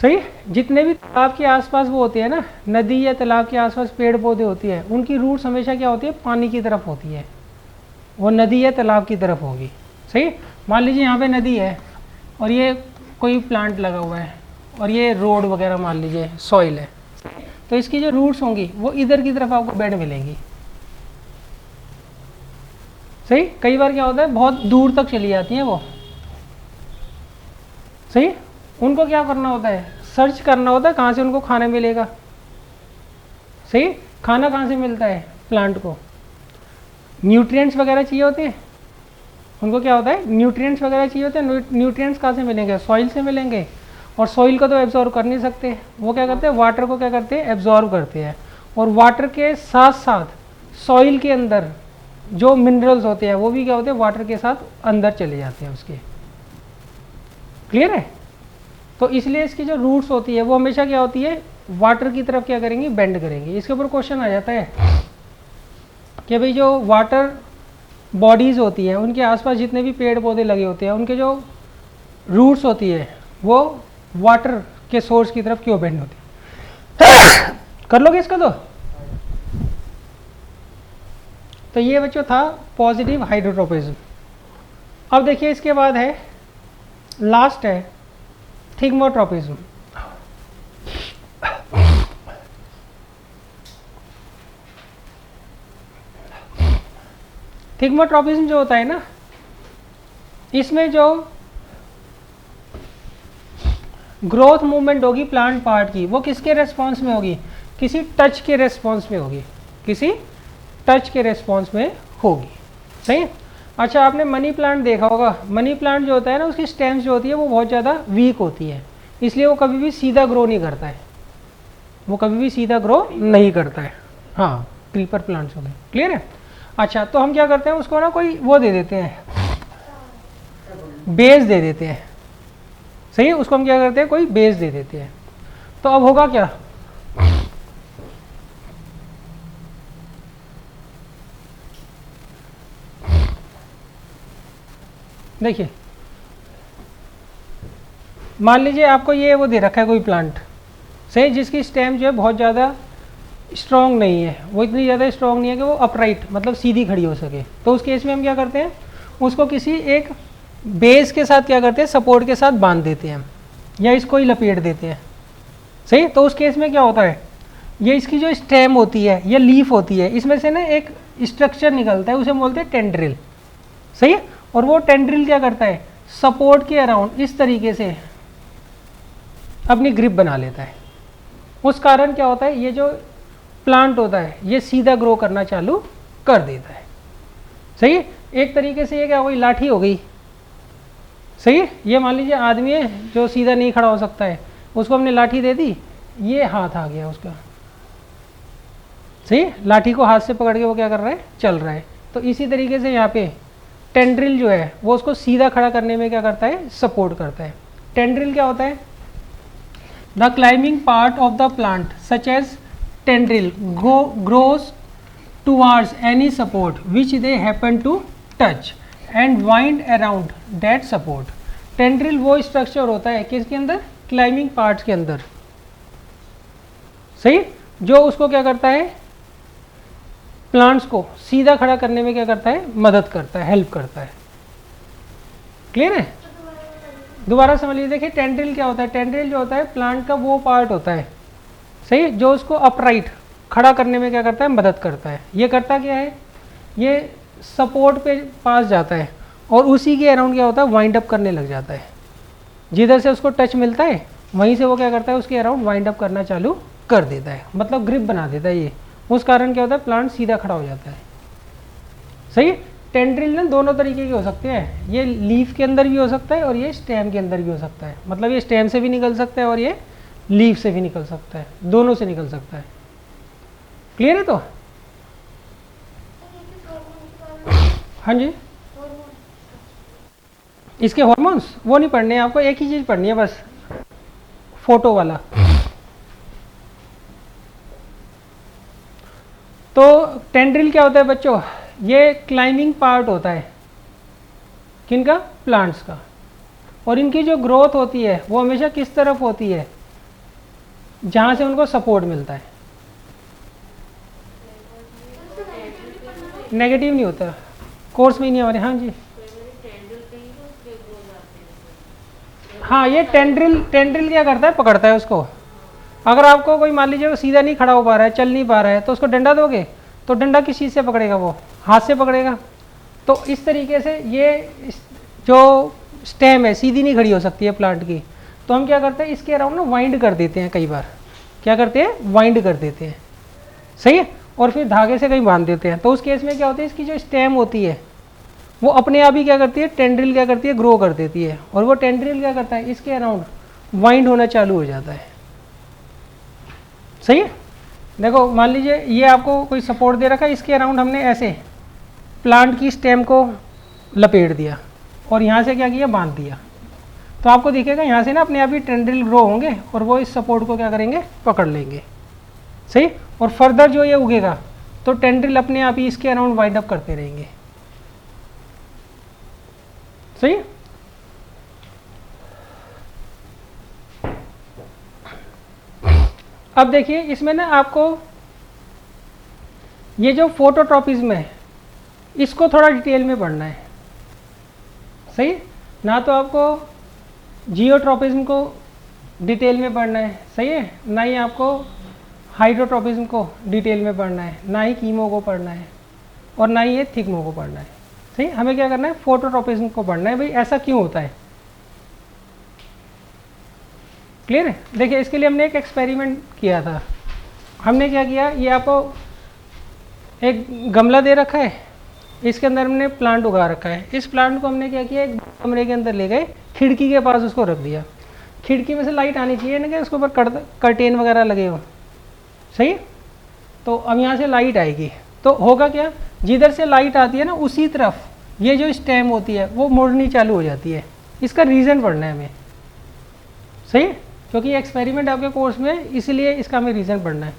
A: सही। जितने भी तालाब के आसपास वो होते हैं ना, नदी या तालाब के आसपास पेड़ पौधे होती है, उनकी रूट्स हमेशा क्या होती है, पानी की तरफ होती है, वो नदी या तालाब की तरफ होगी। सही। मान लीजिए यहाँ पे नदी है और ये कोई प्लांट लगा हुआ है, और ये रोड वगैरह मान लीजिए सॉइल है, तो इसकी जो रूट्स होंगी वो इधर की तरफ आपको बेंड मिलेंगी। सही। कई बार क्या होता है, बहुत दूर तक चली जाती हैं वो। सही। उनको क्या करना होता है, सर्च करना होता है कहाँ से उनको खाना मिलेगा। सही। खाना कहाँ से मिलता है प्लांट को, न्यूट्रिएंट्स वगैरह चाहिए होते हैं उनको। क्या होता है, न्यूट्रिएंट्स वगैरह चाहिए होते हैं। न्यूट्रिएंट्स कहाँ से मिलेंगे, सॉइल से मिलेंगे, और सॉइल को तो एब्जॉर्व कर नहीं सकते, वो क्या करते हैं, वाटर को क्या करते हैं, एब्जॉर्व करते हैं। और वाटर के साथ साथ सॉइल के अंदर जो मिनरल्स होते हैं वो भी क्या होते हैं, वाटर के साथ अंदर चले जाते हैं उसके। क्लियर है। तो इसलिए इसकी जो रूट्स होती है वो हमेशा क्या होती है, वाटर की तरफ क्या करेंगी, बेंड करेंगी। इसके ऊपर क्वेश्चन आ जाता है कि भाई जो वाटर बॉडीज़ होती हैं उनके आसपास जितने भी पेड़ पौधे लगे होते हैं, उनके जो रूट्स होती है वो वाटर के सोर्स की तरफ क्यों बेंड होती है। कर लोगे इसका। तो ये बच्चों था पॉजिटिव हाइड्रोट्रोपिज्म। अब देखिए इसके बाद है, लास्ट है थिग्मोट्रोपिज्म। थिग्मोट्रोपिज्म जो होता है ना, इसमें जो ग्रोथ मूवमेंट होगी प्लांट पार्ट की, वो किसके रेस्पॉन्स में होगी, किसी टच के रेस्पॉन्स में होगी, किसी टच के रेस्पॉन्स में होगी। सही। अच्छा आपने मनी प्लांट देखा होगा, मनी प्लांट जो होता है ना उसकी स्टेम्स जो होती है वो बहुत ज़्यादा वीक होती है, इसलिए वो कभी भी सीधा ग्रो नहीं करता है, वो कभी भी सीधा ग्रो नहीं करता है। हाँ, क्रीपर प्लांट्स हो गए। क्लियर है। अच्छा तो हम क्या करते हैं, उसको ना कोई वो दे देते हैं, बेस दे देते हैं। सही है, उसको हम क्या करते हैं, कोई बेस दे देते हैं। तो अब होगा क्या, देखिए मान लीजिए आपको ये वो दे रखा है कोई प्लांट सही, जिसकी स्टेम जो है बहुत ज़्यादा स्ट्रॉन्ग नहीं है, वो इतनी ज़्यादा स्ट्रॉन्ग नहीं है कि वो अपराइट मतलब सीधी खड़ी हो सके। तो उस केस में हम क्या करते हैं, उसको किसी एक बेस के साथ क्या करते हैं, सपोर्ट के साथ बांध देते हैं या इसको ही लपेट देते हैं सही। तो उस केस में क्या होता है, ये इसकी जो स्टेम होती है या लीफ होती है, इसमें से ना एक स्ट्रक्चर निकलता है, उसे हम बोलते हैं टेंड्रिल सही है। और वो टेंड्रिल क्या करता है, सपोर्ट के अराउंड इस तरीके से अपनी ग्रिप बना लेता है। उस कारण क्या होता है, ये जो प्लांट होता है ये सीधा ग्रो करना चालू कर देता है सही है। एक तरीके से ये क्या हो गई, लाठी हो गई सही है। ये मान लीजिए आदमी है जो सीधा नहीं खड़ा हो सकता है, उसको हमने लाठी दे दी, ये हाथ आ गया उसका सही, लाठी को हाथ से पकड़ के वो क्या कर रहा है, चल रहा है। तो इसी तरीके से यहाँ पे टेंड्रिल जो है वो उसको सीधा खड़ा करने में क्या करता है, सपोर्ट करता है। टेंड्रिल क्या होता है, the climbing part of the plant such as tendril grows towards any support which they happen to touch and wind around that support। tendril वो स्ट्रक्चर होता है किसके अंदर, क्लाइंबिंग पार्ट्स के अंदर सही, जो उसको क्या करता है, प्लांट्स को सीधा खड़ा करने में क्या करता है, मदद करता है, हेल्प करता है। क्लियर है, दोबारा समझ लीजिए। देखिए टेंड्रिल क्या होता है, टेंड्रिल जो होता है प्लांट का वो पार्ट होता है सही, जो उसको अपराइट खड़ा करने में क्या करता है, मदद करता है। ये करता क्या है, ये सपोर्ट पे पास जाता है और उसी के अराउंड क्या होता है, वाइंड अप करने लग जाता है। जिधर से उसको टच मिलता है वहीं से वो क्या करता है, उसके अराउंड वाइंड अप करना चालू कर देता है, मतलब ग्रिप बना देता है ये। उस कारण क्या होता है, प्लांट सीधा खड़ा हो जाता है सही। टेंड्रिल ना दोनों तरीके के हो सकते हैं, ये लीफ के अंदर भी हो सकता है और ये स्टेम के अंदर भी हो सकता है, मतलब ये स्टेम से भी निकल सकता है और ये लीफ से भी निकल सकता है, दोनों से निकल सकता है। क्लियर है तो हाँ जी, इसके हॉर्मोन्स वो नहीं पढ़ने हैं आपको, एक ही चीज़ पढ़नी है बस, फोटो वाला। तो टेंड्रिल क्या होता है बच्चों, ये क्लाइंबिंग पार्ट होता है किनका, प्लांट्स का। और इनकी जो ग्रोथ होती है वो हमेशा किस तरफ होती है, जहाँ से उनको सपोर्ट मिलता है। नेगेटिव नहीं होता, कोर्स में ही नहीं हमारे। हाँ जी, हाँ ये टेंड्रिल क्या करता है, पकड़ता है उसको। अगर आपको कोई मान लीजिए वो सीधा नहीं खड़ा हो पा रहा है, चल नहीं पा रहा है, तो उसको डंडा दोगे तो डंडा किस चीज़ से पकड़ेगा, वो हाथ से पकड़ेगा। तो इस तरीके से ये जो स्टेम है सीधी नहीं खड़ी हो सकती है प्लांट की, तो हम क्या करते हैं, इसके अराउंड ना वाइंड कर देते हैं, कई बार क्या करते हैं, वाइंड कर देते हैं सही है, और फिर धागे से कहीं बांध देते हैं। तो उस केस में क्या होता है, इसकी जो स्टेम होती है वो अपने आप ही क्या करती है, टेंड्रिल क्या करती है, ग्रो कर देती है, और वो टेंड्रिल क्या करता है, इसके अराउंड वाइंड होना चालू हो जाता है सही है। देखो मान लीजिए ये आपको कोई सपोर्ट दे रखा है, इसके अराउंड हमने ऐसे प्लांट की स्टेम को लपेट दिया और यहाँ से क्या किया, बांध दिया, तो आपको दिखेगा यहाँ से ना अपने आप ही टेंड्रिल ग्रो होंगे और वो इस सपोर्ट को क्या करेंगे, पकड़ लेंगे सही। और फर्दर जो ये उगेगा तो टेंड्रिल अपने आप ही इसके अराउंड वाइंड अप करते रहेंगे सही। अब देखिए इसमें ना आपको ये जो फोटोट्रॉपिज्म है इसको थोड़ा डिटेल में पढ़ना है सही, ना तो आपको जियोट्रॉपिज्म को डिटेल में पढ़ना है सही है, ना ही आपको हाइड्रोट्रॉपिज्म को डिटेल में पढ़ना है, ना ही कीमो को पढ़ना है और ना ही ये थिकमो को पढ़ना है सही। हमें क्या करना है, फोटोट्रॉपिज्म को पढ़ना है, भाई ऐसा क्यों होता है। क्लियर है, देखिए इसके लिए हमने एक एक्सपेरिमेंट किया था। हमने क्या किया, ये आपको एक गमला दे रखा है, इसके अंदर हमने प्लांट उगा रखा है। इस प्लांट को हमने क्या किया, एक कमरे के अंदर ले गए, खिड़की के पास उसको रख दिया। खिड़की में से लाइट आनी चाहिए ना, कि उसके ऊपर कर्टेन वगैरह लगे हो सही। तो अब यहाँ से लाइट आएगी तो होगा क्या, जिधर से लाइट आती है ना उसी तरफ ये जो स्टेम होती है वो मुड़नी चालू हो जाती है। इसका रीज़न पढ़ना है हमें सही, क्योंकि एक्सपेरिमेंट आपके कोर्स में, इसलिए इसका हमें रीज़न पढ़ना है।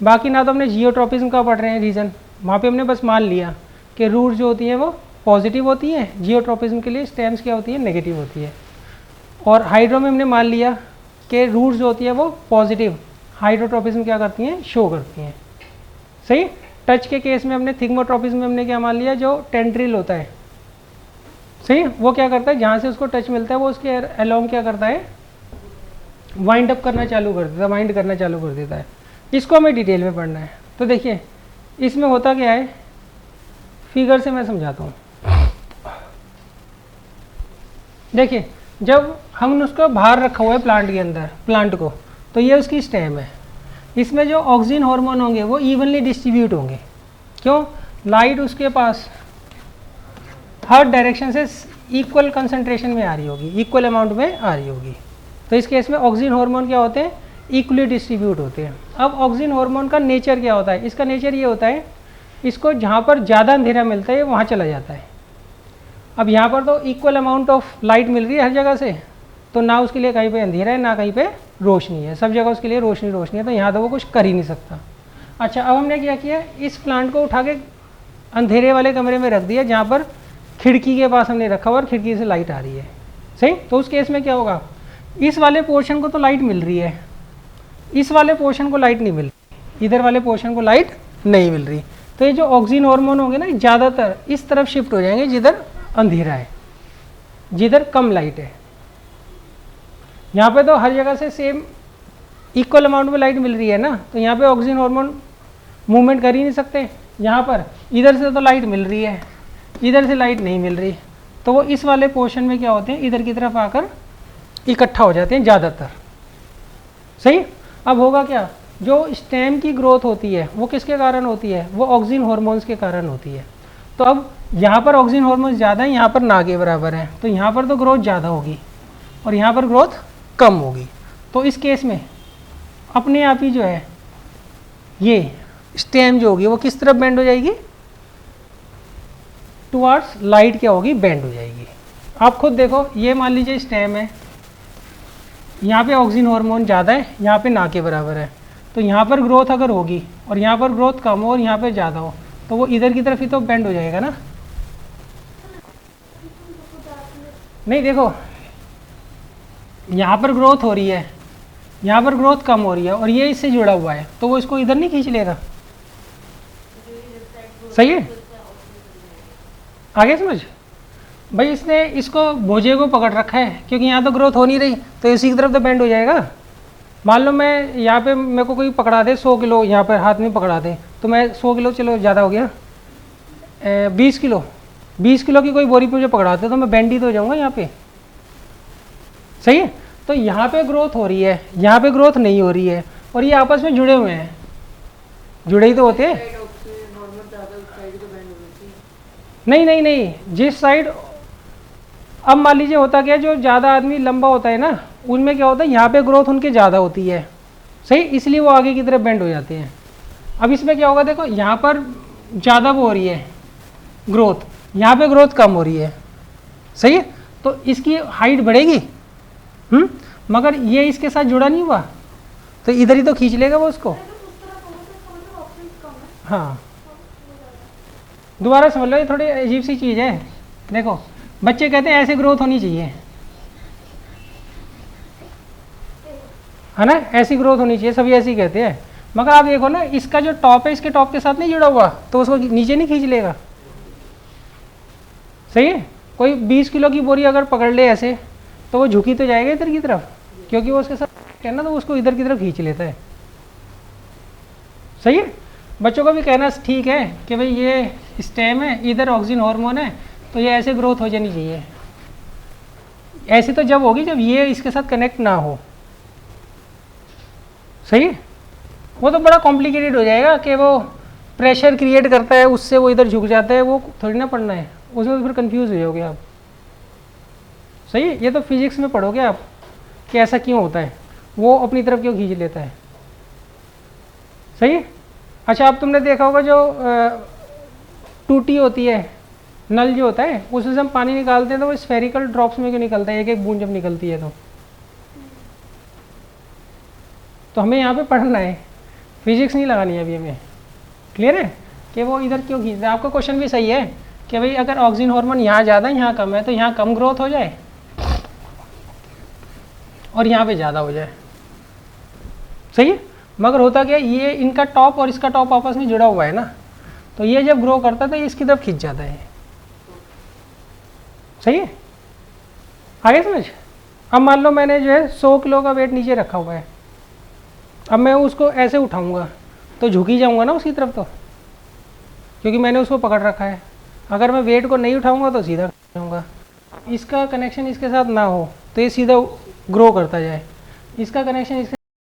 A: बाकी ना तो हमने जियोट्रॉपिज्म का पढ़ रहे हैं रीज़न, वहाँ पे हमने बस मान लिया कि रूट जो होती है वो पॉजिटिव होती हैं, जियोट्रोपिज्म के लिए स्टेम्स क्या होती है, नेगेटिव होती है। और हाइड्रो में हमने मान लिया कि रूट्स जो होती है वो पॉजिटिव हाइड्रोट्रोपिज्म क्या करती हैं, शो करती हैं। सही। टच के केस में हमने थिग्मोट्रोपिज्म में हमने क्या मान लिया, जो टेंड्रिल होता है, सही, वो क्या करता है, जहाँ से उसको टच मिलता है वो उसके अलोंग क्या करता है, वाइंड अप करना चालू कर देता है, वाइंड करना चालू कर देता है। इसको हमें डिटेल में पढ़ना है। तो देखिए इसमें होता क्या है, फिगर से मैं समझाता हूँ। देखिए जब हमने उसको बाहर रखा हुआ है प्लांट के अंदर, प्लांट को, तो ये उसकी स्टेम है। इसमें जो ऑक्सीजन हार्मोन होंगे वो इवनली डिस्ट्रीब्यूट होंगे। क्यों? लाइट उसके पास हर डायरेक्शन से इक्वल कंसंट्रेशन में आ रही होगी, इक्वल अमाउंट में आ रही होगी। तो इस केस में ऑक्सीजन हार्मोन क्या होते हैं, इक्वली डिस्ट्रीब्यूट होते हैं। अब ऑक्सीजन हार्मोन का नेचर क्या होता है, इसका नेचर ये होता है, इसको जहाँ पर ज़्यादा अंधेरा मिलता है वहाँ चला जाता है। अब यहाँ पर तो इक्वल अमाउंट ऑफ लाइट मिल रही है हर जगह से, तो ना उसके लिए कहीं पे अंधेरा है ना कहीं पे रोशनी है, सब जगह उसके लिए रोशनी रोशनी है, तो यहाँ तो वो कुछ कर ही नहीं सकता। अच्छा, अब हमने क्या किया, इस प्लांट को उठा के अंधेरे वाले कमरे में रख दिया जहाँ पर खिड़की के पास हमने रखा हुआ और खिड़की से लाइट आ रही है। सही। तो उस केस में क्या होगा, इस वाले पोर्शन को तो लाइट मिल रही है, इस वाले पोर्शन को लाइट नहीं मिल रही, इधर वाले पोर्शन को लाइट नहीं मिल रही। तो ये जो ऑक्सीजन हार्मोन होंगे ना, ज़्यादातर इस तरफ शिफ्ट हो जाएंगे जिधर अंधेरा है, जिधर कम लाइट है। यहाँ पे तो हर जगह से सेम इक्वल अमाउंट में लाइट मिल रही है ना, तो यहाँ पे ऑक्सीजन हार्मोन मूवमेंट कर ही नहीं सकते। यहाँ पर इधर से तो लाइट मिल रही है, इधर से लाइट नहीं मिल रही, तो वो इस वाले पोर्शन में क्या होते हैं, इधर की तरफ आकर इकट्ठा हो जाते हैं ज़्यादातर। सही। अब होगा क्या, जो स्टेम की ग्रोथ होती है वो किसके कारण होती है, वो ऑक्सीजन हार्मोन्स के कारण होती है। तो अब यहाँ पर ऑक्सीजन हार्मोन्स ज़्यादा है, यहाँ पर ना के बराबर है, तो यहाँ पर तो ग्रोथ ज़्यादा होगी और यहाँ पर ग्रोथ कम होगी। तो इस केस में अपने आप ही जो है ये स्टेम जो होगी वो किस तरफ बेंड हो जाएगी, टुवार्ड्स लाइट क्या होगी, बेंड हो जाएगी। आप खुद देखो, ये मान लीजिए स्टेम है, यहाँ पे ऑक्सीजन हार्मोन ज़्यादा है, यहाँ पे ना के बराबर है, तो यहाँ पर ग्रोथ अगर होगी और यहाँ पर ग्रोथ कम हो और यहाँ पे ज़्यादा हो, तो वो इधर की तरफ ही तो बेंड हो जाएगा ना। नहीं देखो, यहाँ पर ग्रोथ हो रही है, यहाँ पर ग्रोथ कम हो रही है और ये इससे जुड़ा हुआ है, तो वो इसको इधर नहीं खींच लेगा। सही है, आगे समझ भाई। इसने इसको भोजे को पकड़ रखा है क्योंकि यहाँ तो ग्रोथ हो नहीं रही, तो इसी की तरफ तो बेंड हो जाएगा। मान लो मैं यहाँ पे मेरे को कोई पकड़ा दे 100 किलो, यहाँ पर हाथ में पकड़ा दे, तो मैं 100 किलो, चलो ज़्यादा हो गया, 20 किलो की कोई बोरी पे मुझे पकड़ा दे, तो मैं बेंड ही तो हो जाऊँगा यहाँ पे। सही है। तो यहाँ पे ग्रोथ हो रही है, यहाँ पे ग्रोथ नहीं हो रही है, और ये आपस में जुड़े हुए हैं, जुड़े ही तो होते हैं। नहीं, जिस साइड, अब मान लीजिए होता क्या है, जो ज़्यादा आदमी लंबा होता है ना, उनमें क्या होता है, यहाँ पे ग्रोथ उनके ज़्यादा होती है। सही, इसलिए वो आगे की तरफ बेंड हो जाते हैं। अब इसमें क्या होगा, देखो यहाँ पर ज़्यादा वो हो रही है ग्रोथ, यहाँ पे ग्रोथ कम हो रही है। सही है। तो इसकी हाइट बढ़ेगी, मगर ये इसके साथ जुड़ा नहीं हुआ, तो इधर ही तो खींच लेगा वो उसको। हाँ, दोबारा समझ लो, ये थोड़ी अजीब सी चीज़ है। देखो बच्चे कहते हैं ऐसे ग्रोथ होनी चाहिए, है ना, ऐसी ग्रोथ होनी चाहिए, सभी ऐसे ही कहते हैं, मगर आप देखो ना, इसका जो टॉप है इसके टॉप के साथ नहीं जुड़ा हुआ, तो उसको नीचे नहीं खींच लेगा। सही है। कोई 20 किलो की बोरी अगर पकड़ ले ऐसे, तो वो झुकी तो जाएगा इधर की तरफ, क्योंकि वो उसके साथ कहना, तो उसको इधर की तरफ खींच लेता है। सही है। बच्चों को भी कहना ठीक है कि भाई ये स्टेम है, इधर ऑक्सीजन हार्मोन है, तो ये ऐसे ग्रोथ हो जानी चाहिए। ऐसे तो जब होगी जब ये इसके साथ कनेक्ट ना हो। सही है। वो तो बड़ा कॉम्प्लिकेटेड हो जाएगा कि वो प्रेशर क्रिएट करता है, उससे वो इधर झुक जाता है, वो थोड़ी ना पढ़ना है, उसमें तो फिर कंफ्यूज हो जाओगे आप। सही है। ये तो फिजिक्स में पढ़ोगे आप कि ऐसा क्यों होता है, वो अपनी तरफ क्यों खींच लेता है। सही है। अच्छा, अब तुमने देखा होगा जो टूटी होती है, नल जो होता है, उसमें से हम पानी निकालते हैं तो वो स्फेरिकल ड्रॉप्स में क्यों निकलता है, एक एक बूंद जब निकलती है तो हमें यहाँ पे पढ़ना है, फिजिक्स नहीं लगानी है अभी हमें। क्लियर है कि वो इधर क्यों खींचता है। आपका क्वेश्चन भी सही है कि भाई अगर ऑक्सीजन हार्मोन यहाँ ज़्यादा है यहाँ कम है तो यहाँ कम ग्रोथ हो जाए और यहाँ पे ज़्यादा हो जाए, सही है। मगर होता क्या, ये इनका टॉप और इसका टॉप आपस में जुड़ा हुआ है ना, तो ये जब ग्रो करता है तो ये इसकी तरफ खिंच जाता है, सही है। आगे समझ। अब मान लो मैंने जो है 100 किलो का वेट नीचे रखा हुआ है, अब मैं उसको ऐसे उठाऊंगा तो झुक ही जाऊंगा ना उसकी तरफ, तो क्योंकि मैंने उसको पकड़ रखा है। अगर मैं वेट को नहीं उठाऊंगा तो सीधा जाऊंगा। इसका कनेक्शन इसके साथ ना हो तो ये सीधा ग्रो करता जाए, इसका कनेक्शन इसके